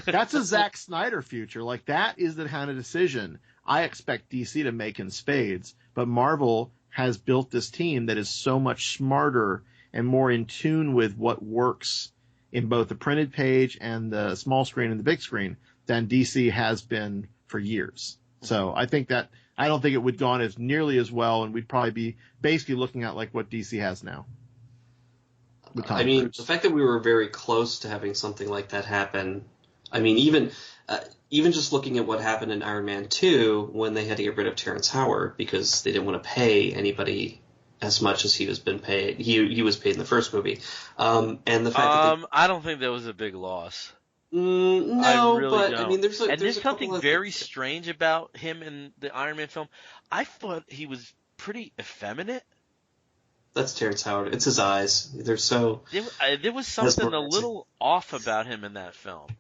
S3: That's a Zack Snyder future. Like, that is the kind of decision I expect DC to make in spades. But Marvel has built this team that is so much smarter and more in tune with what works in both the printed page and the small screen and the big screen than DC has been for years. So I don't think it would go on as nearly as well, and we'd probably be basically looking at like what DC has now.
S1: I mean, the fact that we were very close to having something like that happen. I mean, even just looking at what happened in Iron Man 2 when they had to get rid of Terrence Howard because they didn't want to pay anybody as much as he was been paid. He was paid in the first movie, and the fact that
S2: I don't think that was a big loss.
S1: No,
S2: I really
S1: but
S2: don't.
S1: I mean, there's
S2: something very strange about him in the Iron Man film. I thought he was pretty effeminate.
S1: That's Terrence Howard. It's his eyes. They're so.
S2: There was something a little off about him in that film.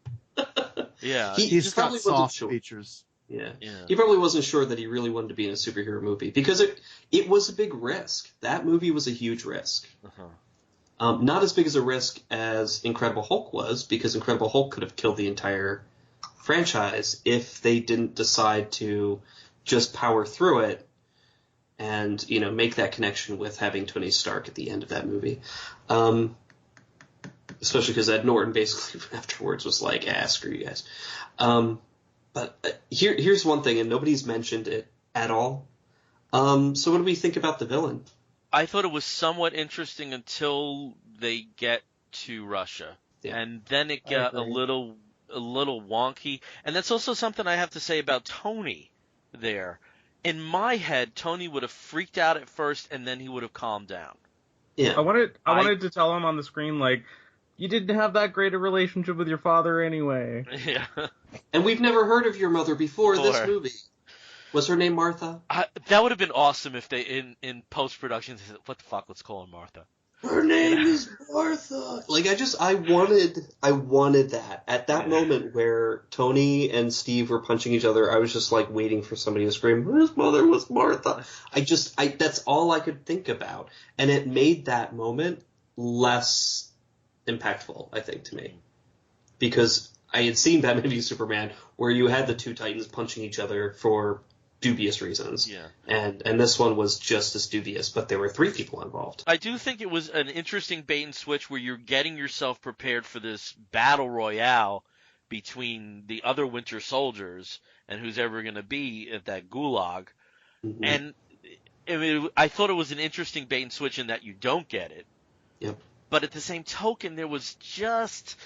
S2: Yeah,
S3: he's got soft features.
S1: Yeah, he probably wasn't sure that he really wanted to be in a superhero movie because it was a big risk. That movie was a huge risk. Not as big as a risk as Incredible Hulk was, because Incredible Hulk could have killed the entire franchise if they didn't decide to just power through it and, make that connection with having Tony Stark at the end of that movie. Especially because Ed Norton basically afterwards was like, screw you guys. But here's one thing, and nobody's mentioned it at all. So what do we think about the villain?
S2: I thought it was somewhat interesting until they get to Russia, and then it got a little wonky. And that's also something I have to say about Tony there. In my head, Tony would have freaked out at first, and then he would have calmed down.
S4: Yeah, I wanted to tell him on the screen, like, you didn't have that great a relationship with your father anyway.
S2: Yeah.
S1: And we've never heard of your mother before this movie. Was her name Martha?
S2: That would have been awesome if they, in post-production, they said, what the fuck, let's call her Martha.
S1: Her name is Martha. Like, I wanted that. At that moment where Tony and Steve were punching each other, I was just, like, waiting for somebody to scream, his mother was Martha. That's all I could think about. And it made that moment less impactful, I think, to me. Because I had seen Batman v Superman where you had the two Titans punching each other for dubious reasons.
S2: Yeah.
S1: And this one was just as dubious, but there were three people involved.
S2: I do think it was an interesting bait and switch where you're getting yourself prepared for this battle royale between the other Winter Soldiers and who's ever going to be at that gulag. Mm-hmm. And I mean, I thought it was an interesting bait and switch in that you don't get it.
S1: Yep.
S2: But at the same token, there was just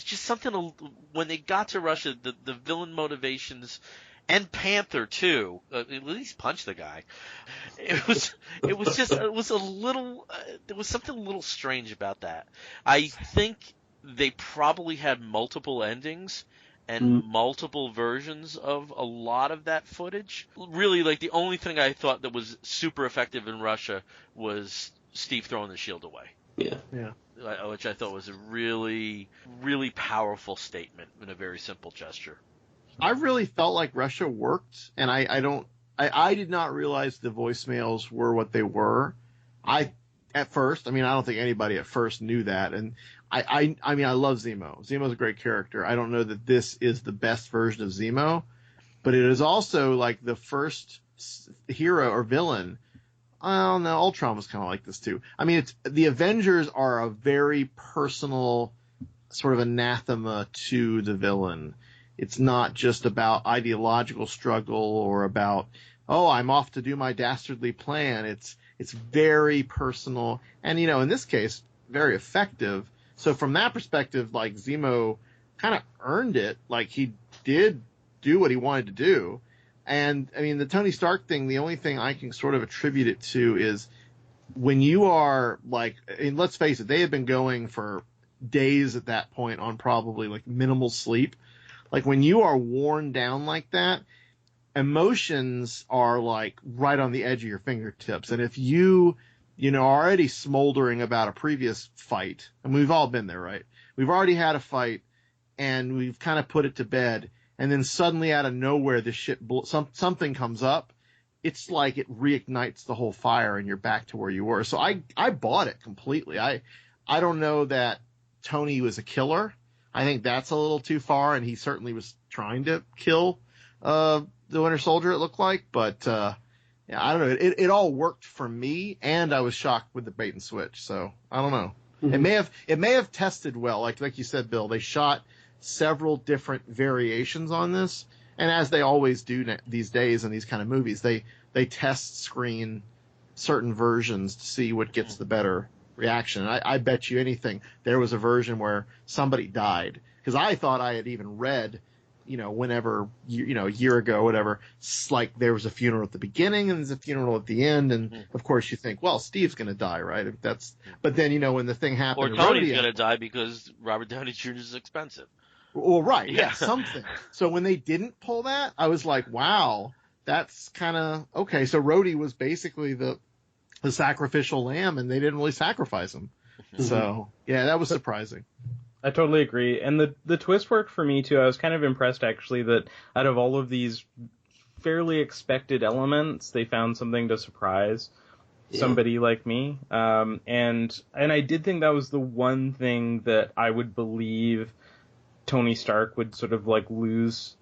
S2: something when they got to Russia, the villain motivations, and Panther too. At least punch the guy. It was a little. There was something a little strange about that. I think they probably had multiple endings and multiple versions of a lot of that footage. Really, like, the only thing I thought that was super effective in Russia was Steve throwing the shield away.
S1: Yeah.
S2: Which I thought was a really, really powerful statement in a very simple gesture.
S3: I really felt like Russia worked, and I did not realize the voicemails were what they were. At first, I don't think anybody at first knew that, and I love Zemo. Zemo's a great character. I don't know that this is the best version of Zemo, but it is also like the first hero or villain. I don't know. Ultron was kind of like this too. The Avengers are a very personal sort of anathema to the villain. It's not just about ideological struggle or about, oh, I'm off to do my dastardly plan. It's very personal and, in this case, very effective. So from that perspective, like, Zemo kind of earned it. Like, he did do what he wanted to do. And, the Tony Stark thing, the only thing I can sort of attribute it to is when you are, like, and let's face it, they had been going for days at that point on probably, like, minimal sleep. Like, when you are worn down like that, emotions are, like, right on the edge of your fingertips. And if you are already smoldering about a previous fight, and we've all been there, right? We've already had a fight, and we've kind of put it to bed, and then suddenly out of nowhere, this shit, something comes up. It's like it reignites the whole fire, and you're back to where you were. So I bought it completely. I don't know that Tony was a killer. I think that's a little too far, and he certainly was trying to kill the Winter Soldier, it looked like. But I don't know. It all worked for me, and I was shocked with the bait and switch. So I don't know. Mm-hmm. It may have tested well, like you said, Bill. They shot several different variations on this, and as they always do these days in these kind of movies, they test screen certain versions to see what gets the better reaction. I bet you anything there was a version where somebody died, because I thought I had even read, whenever, a year ago, whatever, like there was a funeral at the beginning and there's a funeral at the end, and of course you think, well, Steve's going to die, right? But then, when the thing happened,
S2: or Tony's going to die because Robert Downey Jr. is expensive.
S3: Well, right, yeah, something. So when they didn't pull that, I was like, wow, that's kind of okay. So Rhodey was basically the sacrificial lamb, and they didn't really sacrifice him. So yeah, that was surprising.
S4: I totally agree. And the twist worked for me too. I was kind of impressed actually that out of all of these fairly expected elements, they found something to surprise somebody like me. And I did think that was the one thing that I would believe Tony Stark would sort of like lose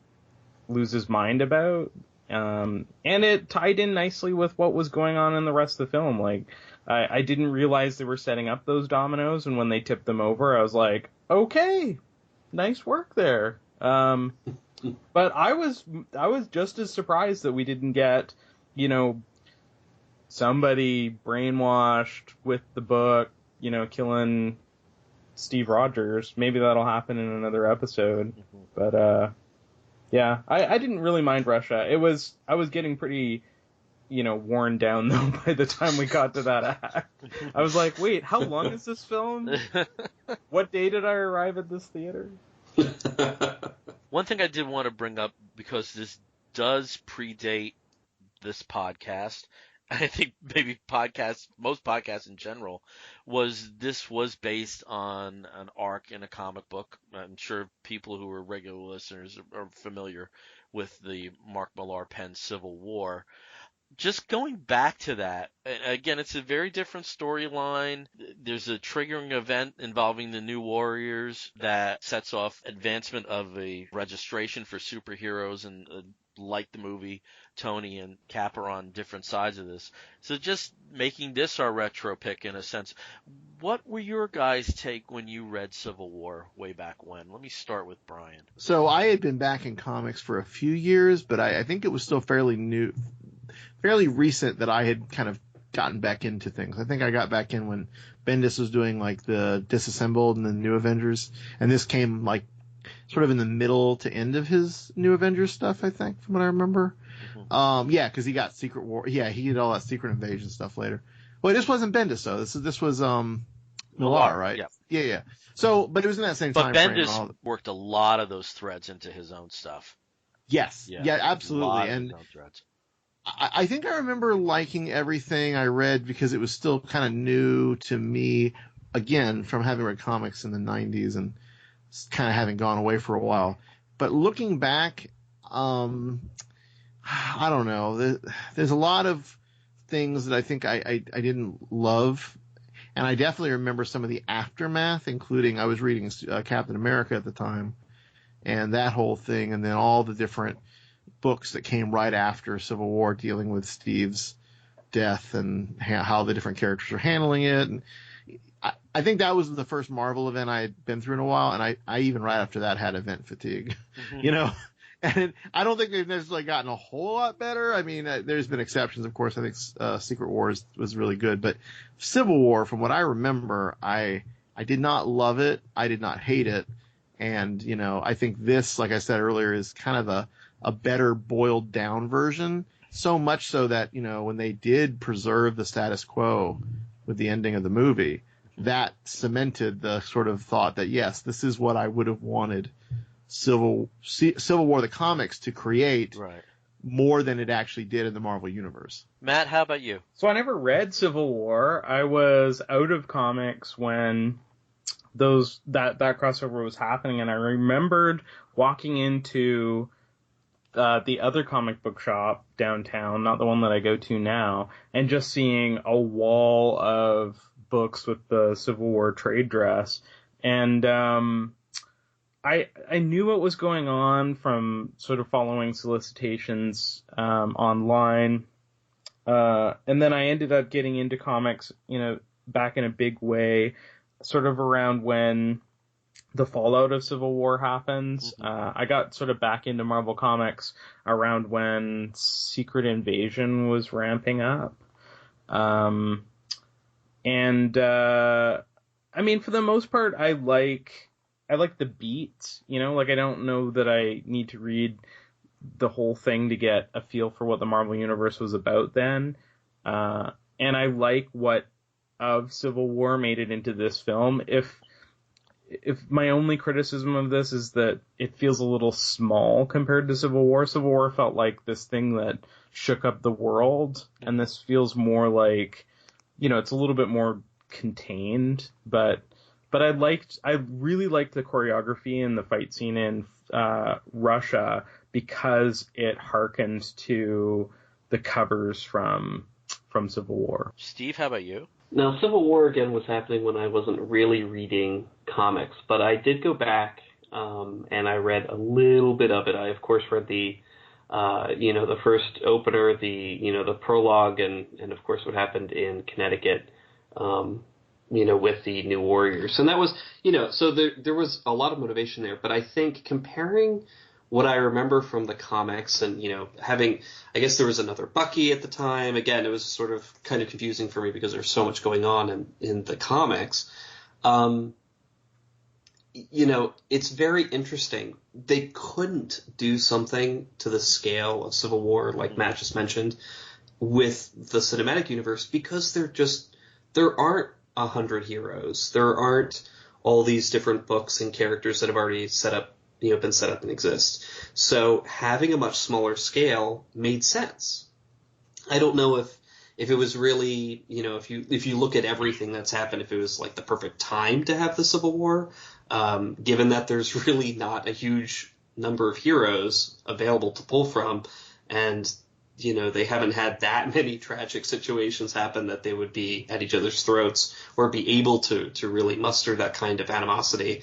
S4: his mind about. And it tied in nicely with what was going on in the rest of the film. Like, I didn't realize they were setting up those dominoes, and when they tipped them over, I was like, okay, nice work there. But I was just as surprised that we didn't get, somebody brainwashed with the book, killing Steve Rogers. Maybe that'll happen in another episode. But, yeah, I didn't really mind Russia. I was getting pretty, worn down though by the time we got to that act. I was like, wait, how long is this film? What day did I arrive at this theater?
S2: One thing I did want to bring up, because this does predate this podcast, I think maybe most podcasts in general, this was based on an arc in a comic book. I'm sure people who are regular listeners are familiar with the Mark Millar pen Civil War. Just going back to that, again, it's a very different storyline. There's a triggering event involving the New Warriors that sets off advancement of a registration for superheroes, and like the movie, Tony and Cap are on different sides of this. So just making this our retro pick in a sense, what were your guys' take when you read Civil War way back when? Let me start with Bryan.
S3: So I had been back in comics for a few years, but I think it was still fairly new. fairly recent that I had kind of gotten back into things. I think I got back in when Bendis was doing like the Disassembled and the New Avengers, and this came like sort of in the middle to end of his New Avengers stuff, I think, from what I remember. Yeah, because he got Secret War. Yeah, he did all that Secret Invasion stuff later. Well, this wasn't Bendis though. This was Millar, right? Yeah. So, but it was in that same time frame.
S2: But Bendis worked a lot of those threads into his own stuff.
S3: Yes. Yeah, absolutely. And I think I remember liking everything I read because it was still kind of new to me, again, from having read comics in the 90s and kind of having gone away for a while. But looking back, I don't know. There's a lot of things that I think I didn't love. And I definitely remember some of the aftermath, including I was reading Captain America at the time and that whole thing, and then all the different books that came right after Civil War dealing with Steve's death and how the different characters are handling it. And I think that was the first Marvel event I had been through in a while, and I even right after that had event fatigue, you know. And I don't think they've necessarily gotten a whole lot better. I mean, there's been exceptions, of course. I think Secret Wars was really good, but Civil War, from what I remember, I did not love it. I did not hate it, and you know, I think this, like I said earlier, is kind of a better boiled down version. So much so that, you know, when they did preserve the status quo with the ending of the movie, that cemented the sort of thought that yes, this is what I would have wanted Civil War the comics to create, right, more than it actually did in the Marvel Universe.
S2: Matt, how about you?
S4: So I never read Civil War. I was out of comics when that crossover was happening, and I remembered walking into the other comic book shop downtown, not the one that I go to now, and just seeing a wall of books with the Civil War trade dress, and I knew what was going on from sort of following solicitations online, and then I ended up getting into comics, you know, back in a big way, sort of around when the fallout of Civil War happens. I got sort of back into Marvel Comics around when Secret Invasion was ramping up. And I mean, for the most part, I like the beats, you know, like I don't know that I need to read the whole thing to get a feel for what the Marvel Universe was about then. And I like what of Civil War made it into this film. If my only criticism of this is that it feels a little small compared to Civil War. Civil War felt like this thing that shook up the world, and this feels more like, you know, it's a little bit more contained, but I really liked the choreography and the fight scene in Russia because it harkened to the covers from Civil War.
S2: Steve, how about you?
S1: Now, Civil War, again, was happening when I wasn't really reading comics, but I did go back and I read a little bit of it. I, of course, read the first opener, the prologue, and of course what happened in Connecticut, with the New Warriors. And that was, so there was a lot of motivation there, but I think comparing what I remember from the comics and, having, I guess there was another Bucky at the time. Again, it was sort of kind of confusing for me because there's so much going on in the comics. It's very interesting. They couldn't do something to the scale of Civil War, like Matt just mentioned, with the cinematic universe because there aren't 100 heroes. There aren't all these different books and characters that have already been set up and exist. So having a much smaller scale made sense. I don't know if it was really, if you look at everything that's happened, if it was like the perfect time to have the Civil War, given that there's really not a huge number of heroes available to pull from, and they haven't had that many tragic situations happen that they would be at each other's throats or be able to really muster that kind of animosity.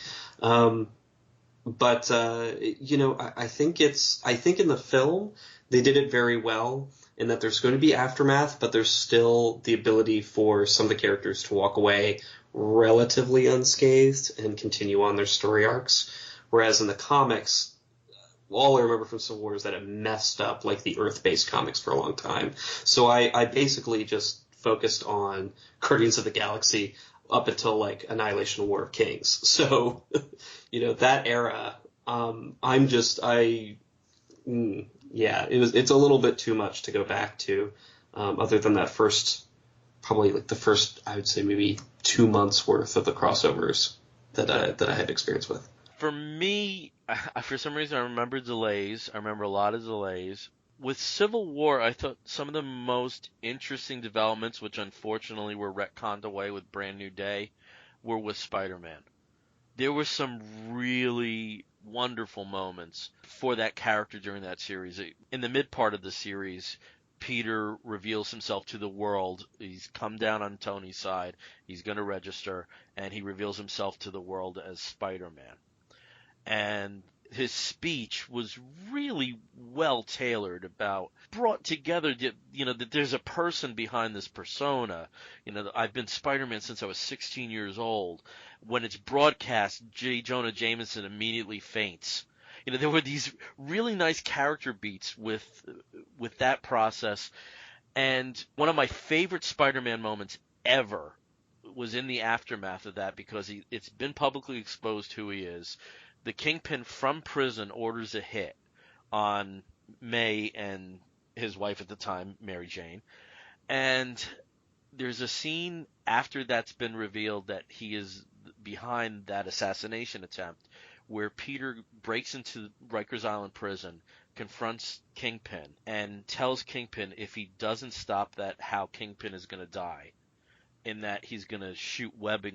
S1: But I think in the film they did it very well in that there's going to be aftermath, but there's still the ability for some of the characters to walk away relatively unscathed and continue on their story arcs. Whereas in the comics, all I remember from Civil War is that it messed up like the Earth-based comics for a long time. So I basically just focused on Guardians of the Galaxy up until like Annihilation War of Kings. So, that era, it's a little bit too much to go back to, other than that probably like the first, I would say maybe 2 months worth of the crossovers that I had experience with.
S2: For me, for some reason, I remember delays. I remember a lot of delays. With Civil War, I thought some of the most interesting developments, which unfortunately were retconned away with Brand New Day, were with Spider-Man. There were some really wonderful moments for that character during that series. In the mid part of the series, Peter reveals himself to the world. He's come down on Tony's side. He's going to register, and he reveals himself to the world as Spider-Man. And his speech was really well tailored, brought together, that there's a person behind this persona. I've been Spider-Man since I was 16 years old. When it's broadcast, J. Jonah Jameson immediately faints. There were these really nice character beats with that process. And one of my favorite Spider-Man moments ever was in the aftermath of that, because it's been publicly exposed who he is. The Kingpin from prison orders a hit on May and his wife at the time, Mary Jane. And there's a scene after that's been revealed that he is behind that assassination attempt, where Peter breaks into Rikers Island prison, confronts Kingpin, and tells Kingpin if he doesn't stop that, how Kingpin is going to die. In that he's going to shoot web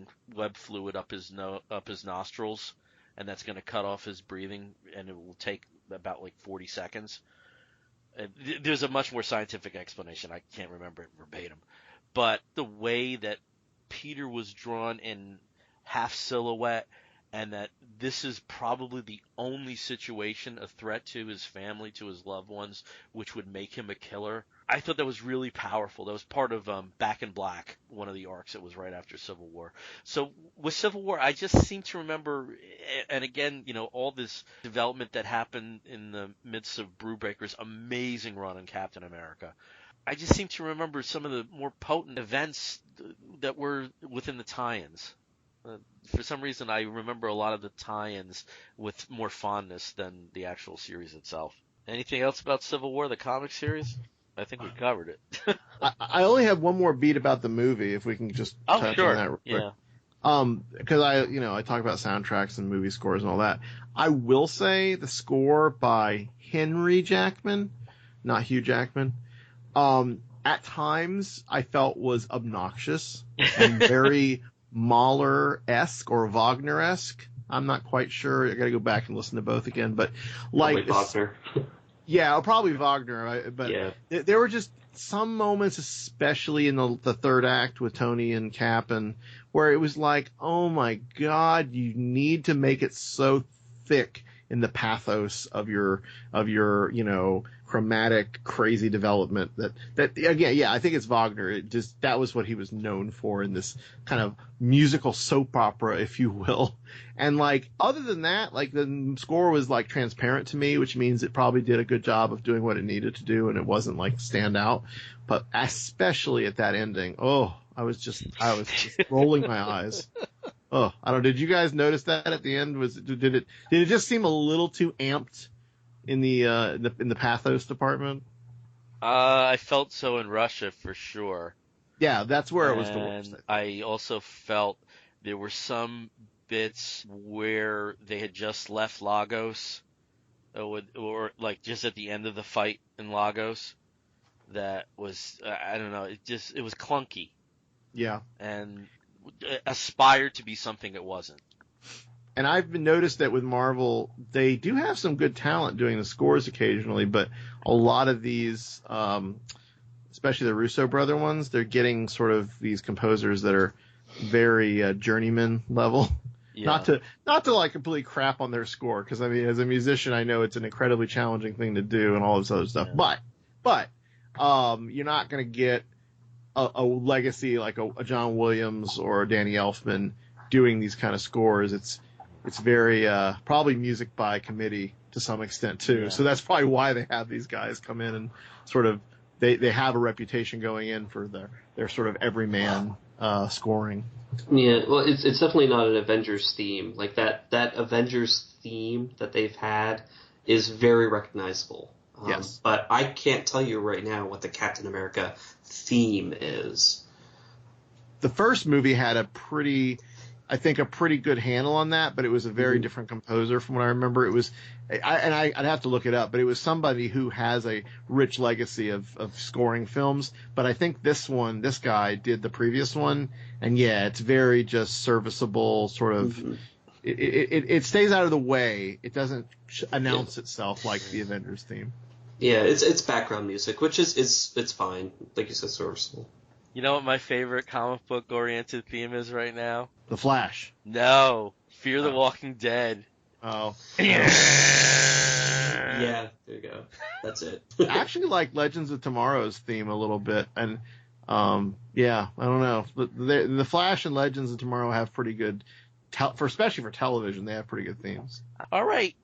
S2: fluid up his nostrils, and that's going to cut off his breathing, and it will take about like 40 seconds. There's a much more scientific explanation. I can't remember it verbatim. But the way that Peter was drawn in half silhouette, and that this is probably the only situation, a threat to his family, to his loved ones, which would make him a killer. I thought that was really powerful. That was part of Back in Black, one of the arcs that was right after Civil War. So with Civil War, I just seem to remember, and again, all this development that happened in the midst of Brubaker's amazing run on Captain America. I just seem to remember some of the more potent events that were within the tie-ins. For some reason, I remember a lot of the tie-ins with more fondness than the actual series itself. Anything else about Civil War, the comic series? I think we covered it.
S3: I only have one more beat about the movie, if we can just touch on that real quick.
S2: Yeah.
S3: Because I talk about soundtracks and movie scores and all that. I will say the score by Henry Jackman, not Hugh Jackman, at times I felt was obnoxious and very Mahler-esque or Wagner-esque. I'm not quite sure. I got to go back and listen to both again, but like
S1: Wagner.
S3: Yeah, probably Wagner. But yeah. There were just some moments, especially in the third act with Tony and Cap, and where it was like, oh my God, you need to make it so thick in the pathos of your chromatic crazy development that again, yeah, I think it's Wagner. That was what he was known for in this kind of musical soap opera, if you will. And like, other than that, like the score was like transparent to me, which means it probably did a good job of doing what it needed to do, and it wasn't like stand out. But especially at that ending, I was just rolling my eyes. Oh, I don't know. Did you guys notice that at the end? Did it just seem a little too amped in the pathos department?
S2: I felt so in Russia for sure.
S3: Yeah, that's where it was the worst.
S2: I also felt there were some bits where they had just left Lagos, or like just at the end of the fight in Lagos. That was, I don't know. It was clunky.
S3: Yeah. And
S2: aspired to be something it wasn't.
S3: And I've noticed that with Marvel, they do have some good talent doing the scores occasionally, but a lot of these, especially the Russo brother ones, they're getting sort of these composers that are very journeyman level. Yeah. Not to like completely crap on their score, because I mean, as a musician, I know it's an incredibly challenging thing to do and all this other stuff. Yeah. But you're not going to get a legacy like a John Williams or a Danny Elfman doing these kind of scores. it's very probably music by committee to some extent too.
S2: Yeah.
S3: So that's probably why they have these guys come in and sort of they have a reputation going in for their sort of everyman scoring.
S1: Yeah, well, it's definitely not an Avengers theme. Like that Avengers theme that they've had is very recognizable.
S3: Yes.
S1: But I can't tell you right now what the Captain America theme is.
S3: The first movie had a pretty good handle on that, but it was a very different composer from what I remember. It was, I'd have to look it up, but it was somebody who has a rich legacy of scoring films. But I think this guy did the previous one, and yeah, it's very just serviceable, sort of. It stays out of the way. It doesn't announce itself like the Avengers theme.
S1: Yeah, it's background music, which it's fine. Like you said, serviceable.
S2: You know what my favorite comic book oriented theme is right now?
S3: The Flash.
S2: No, Fear the Walking Dead.
S3: Oh.
S1: Yeah, there you go. That's it.
S3: I actually like Legends of Tomorrow's theme a little bit, and yeah, I don't know. The Flash and Legends of Tomorrow have pretty good, especially for television, they have pretty good themes.
S2: All right.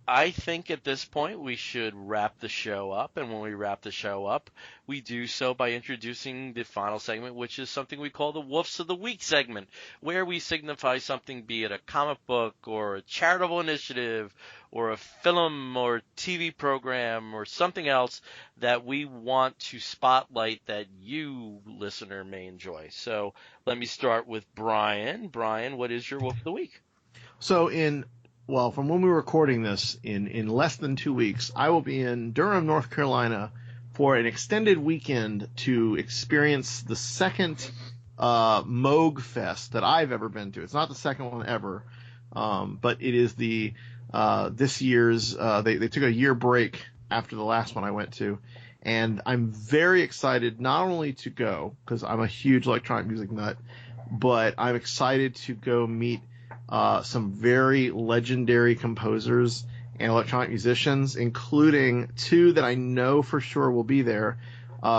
S2: I think at this point we should wrap the show up, and when we wrap the show up, we do so by introducing the final segment, which is something we call the Woofs of the Week segment, where we signify something, be it a comic book or a charitable initiative or a film or TV program or something else that we want to spotlight that you, listener, may enjoy. So let me start with Bryan. Bryan, what is your Woof of the Week?
S3: So from when we were recording this, in less than 2 weeks, I will be in Durham, North Carolina for an extended weekend to experience the second Moog Fest that I've ever been to. It's not the second one ever, but it is this year's, they took a year break after the last one I went to, and I'm very excited not only to go, because I'm a huge electronic music nut, but I'm excited to go meet some very legendary composers and electronic musicians, including two that I know for sure will be there.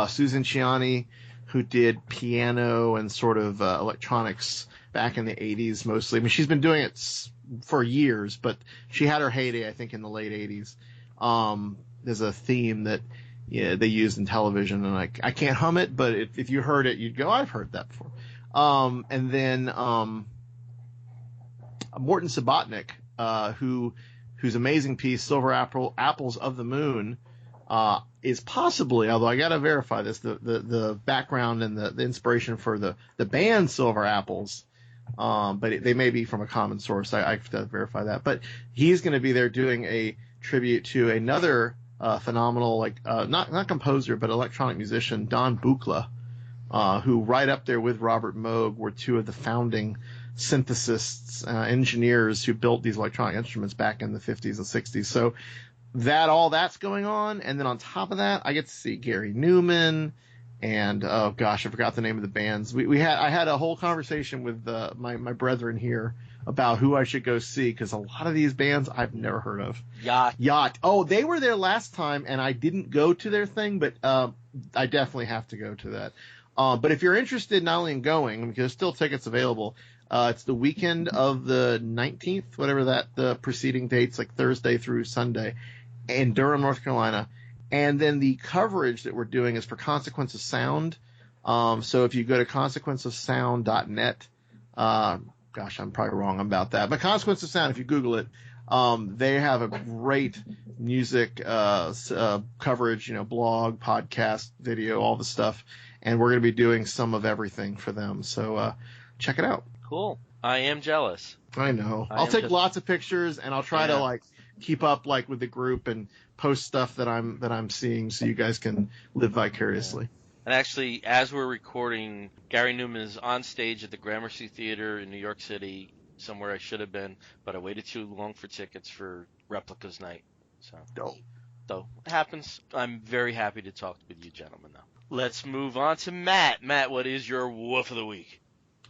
S3: Susan Ciani, who did piano and sort of electronics back in the 80s mostly. I mean, she's been doing it for years, but she had her heyday, I think, in the late 80s. There's a theme that they used in television, and I can't hum it, but if you heard it, you'd go, I've heard that before. And then Morton Subotnick, whose amazing piece Silver Apples of the Moon is possibly, although I gotta verify this, the background and the inspiration for the band Silver Apples, but they may be from a common source. I have to verify that. But he's going to be there doing a tribute to another phenomenal, not composer but electronic musician, Don Buchla, who right up there with Robert Moog were two of the founding synthesists, engineers who built these electronic instruments back in the 50s and 60s. So all that's going on, and then on top of that, I get to see Gary Newman, and oh gosh, I forgot the name of the bands. I had a whole conversation with my brethren here about who I should go see, because a lot of these bands I've never heard of. Yacht. Oh, they were there last time, and I didn't go to their thing, but I definitely have to go to that. But if you're interested not only in going, because there's still tickets available, it's the weekend of the 19th, whatever the preceding dates, like Thursday through Sunday, in Durham, North Carolina. And then the coverage that we're doing is for Consequence of Sound. So if you go to consequenceofsound.net, gosh, I'm probably wrong about that, but Consequence of Sound, if you Google it, they have a great music coverage, blog, podcast, video, all the stuff. And we're going to be doing some of everything for them. So check it out.
S2: Cool. I am jealous.
S3: I know. I'll take lots of pictures, and I'll try to keep up with the group and post stuff that I'm seeing, so you guys can live vicariously.
S2: Yeah. And actually, as we're recording, Gary Newman is on stage at the Gramercy Theater in New York City, somewhere I should have been, but I waited too long for tickets for Replicas Night. So it happens. I'm very happy to talk with you gentlemen, though. Let's move on to Matt. Matt, what is your woof of the week?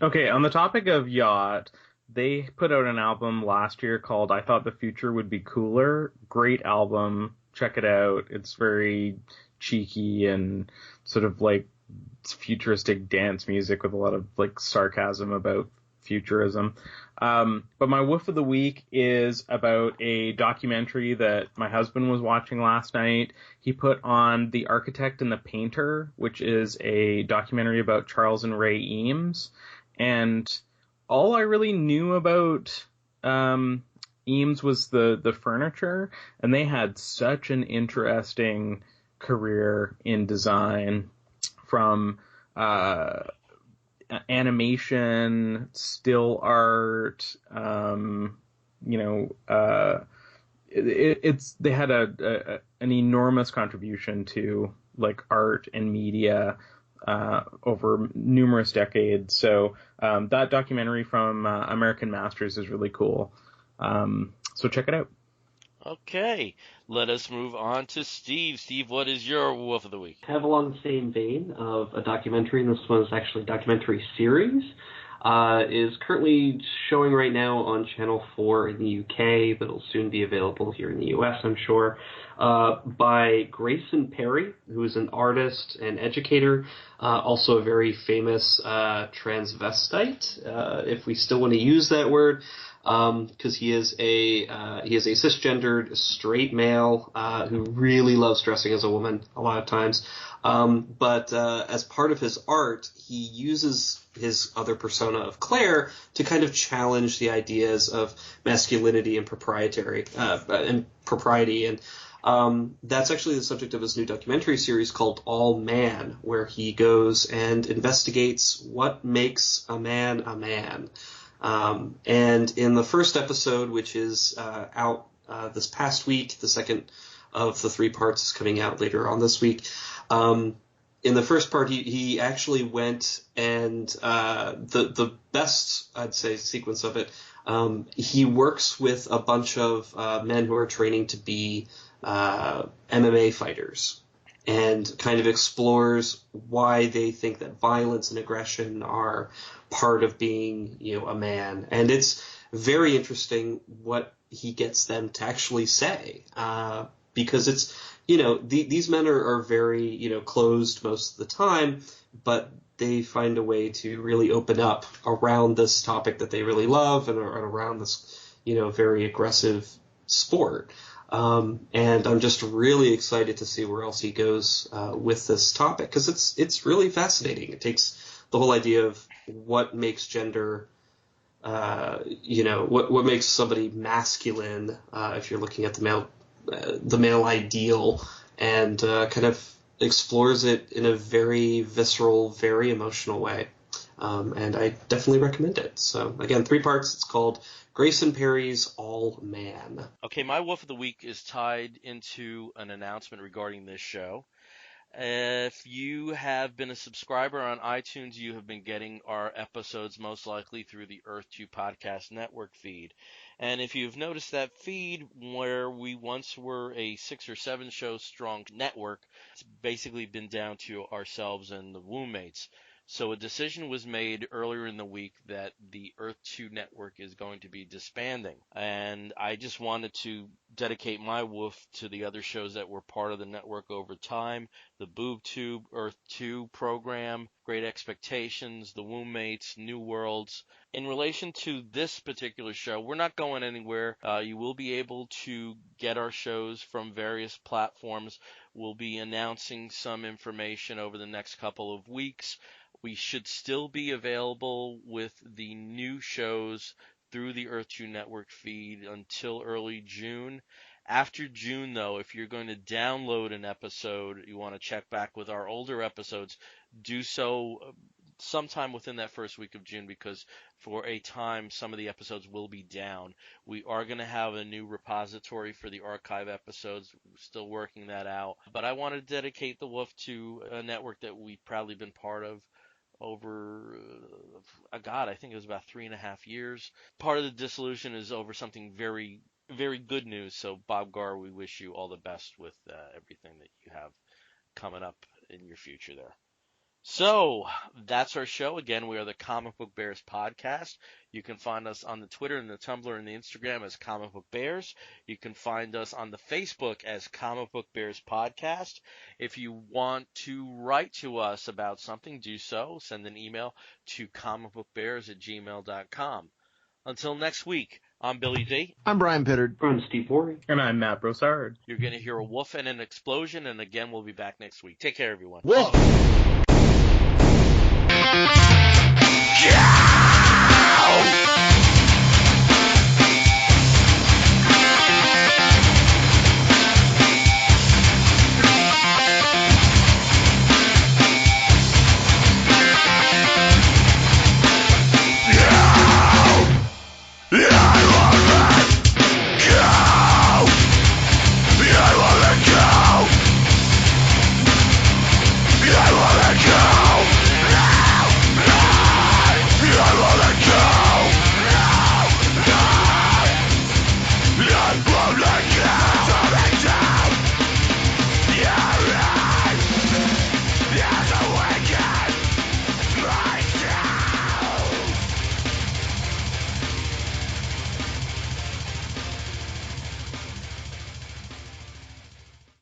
S4: Okay, on the topic of Yacht, they put out an album last year called I Thought the Future Would Be Cooler. Great album. Check it out. It's very cheeky and sort of futuristic dance music with a lot of sarcasm about futurism. But my woof of the week is about a documentary that my husband was watching last night. He put on The Architect and the Painter, which is a documentary about Charles and Ray Eames. And all I really knew about Eames was the furniture, and they had such an interesting career in design, from animation, still art, they had an enormous contribution to like art and media over numerous decades. So that documentary from American Masters is really cool. So check it out.
S2: Okay, let us move on to Steve. Steve, what is your woof of the week?
S1: Kind of along the same vein of a documentary, and this one is actually a documentary series, is currently showing right now on Channel 4 in the UK, but it'll soon be available here in the US, I'm sure, by Grayson Perry, who is an artist and educator, also a very famous transvestite, if we still want to use that word. Because he is a cisgendered straight male who really loves dressing as a woman a lot of times. But as part of his art, he uses his other persona of Claire to kind of challenge the ideas of masculinity and propriety. And that's actually the subject of his new documentary series called All Man, where he goes and investigates what makes a man a man. And in the first episode, which is out this past week, the second of the 3 parts is coming out later on this week. In the first part, he actually went and the best, I'd say, sequence of it, he works with a bunch of men who are training to be MMA fighters, and kind of explores why they think that violence and aggression are part of being, a man. And it's very interesting what he gets them to actually say, because it's, these men are very, closed most of the time, but they find a way to really open up around this topic that they really love and around this, very aggressive sport. And I'm just really excited to see where else he goes with this topic, because it's really fascinating. It takes the whole idea of what makes gender, what makes somebody masculine, if you're looking at the male ideal, and kind of explores it in a very visceral, very emotional way. And I definitely recommend it. So again, 3 parts. It's called Grayson Perry's All Man.
S2: Okay, my woof of the week is tied into an announcement regarding this show. If you have been a subscriber on iTunes, you have been getting our episodes most likely through the Earth 2 Podcast Network feed. And if you've noticed that feed, where we once were a 6 or 7 show strong network, it's basically been down to ourselves and the Wombmates. So a decision was made earlier in the week that the Earth 2 network is going to be disbanding. And I just wanted to dedicate my woof to the other shows that were part of the network over time: the Boob Tube, Earth 2 program, Great Expectations, the Wombmates, New Worlds. In relation to this particular show, we're not going anywhere. You will be able to get our shows from various platforms. We'll be announcing some information over the next couple of weeks. We should still be available with the new shows through the Earth 2 network feed until early June. After June, though, if you're going to download an episode, you want to check back with our older episodes, do so sometime within that first week of June, because for a time some of the episodes will be down. We are going to have a new repository for the archive episodes. We're still working that out. But I want to dedicate the woof to a network that we've proudly been part of over, I think it was about 3.5 years. Part of the dissolution is over something very, very good news. So Bob Garr, we wish you all the best with everything that you have coming up in your future there. So, that's our show. Again, we are the Comic Book Bears podcast. You can find us on the Twitter and the Tumblr and the Instagram as Comic Book Bears. You can find us on the Facebook as Comic Book Bears Podcast. If you want to write to us about something, do so. Send an email to comicbookbears@gmail.com. Until next week, I'm Billy D.
S3: I'm Brian Pittard.
S1: I'm Steve Worry.
S4: And I'm Matt Broussard.
S2: You're going to hear a woof and an explosion, and again, we'll be back next week. Take care, everyone.
S3: Whoa!
S2: Yeah!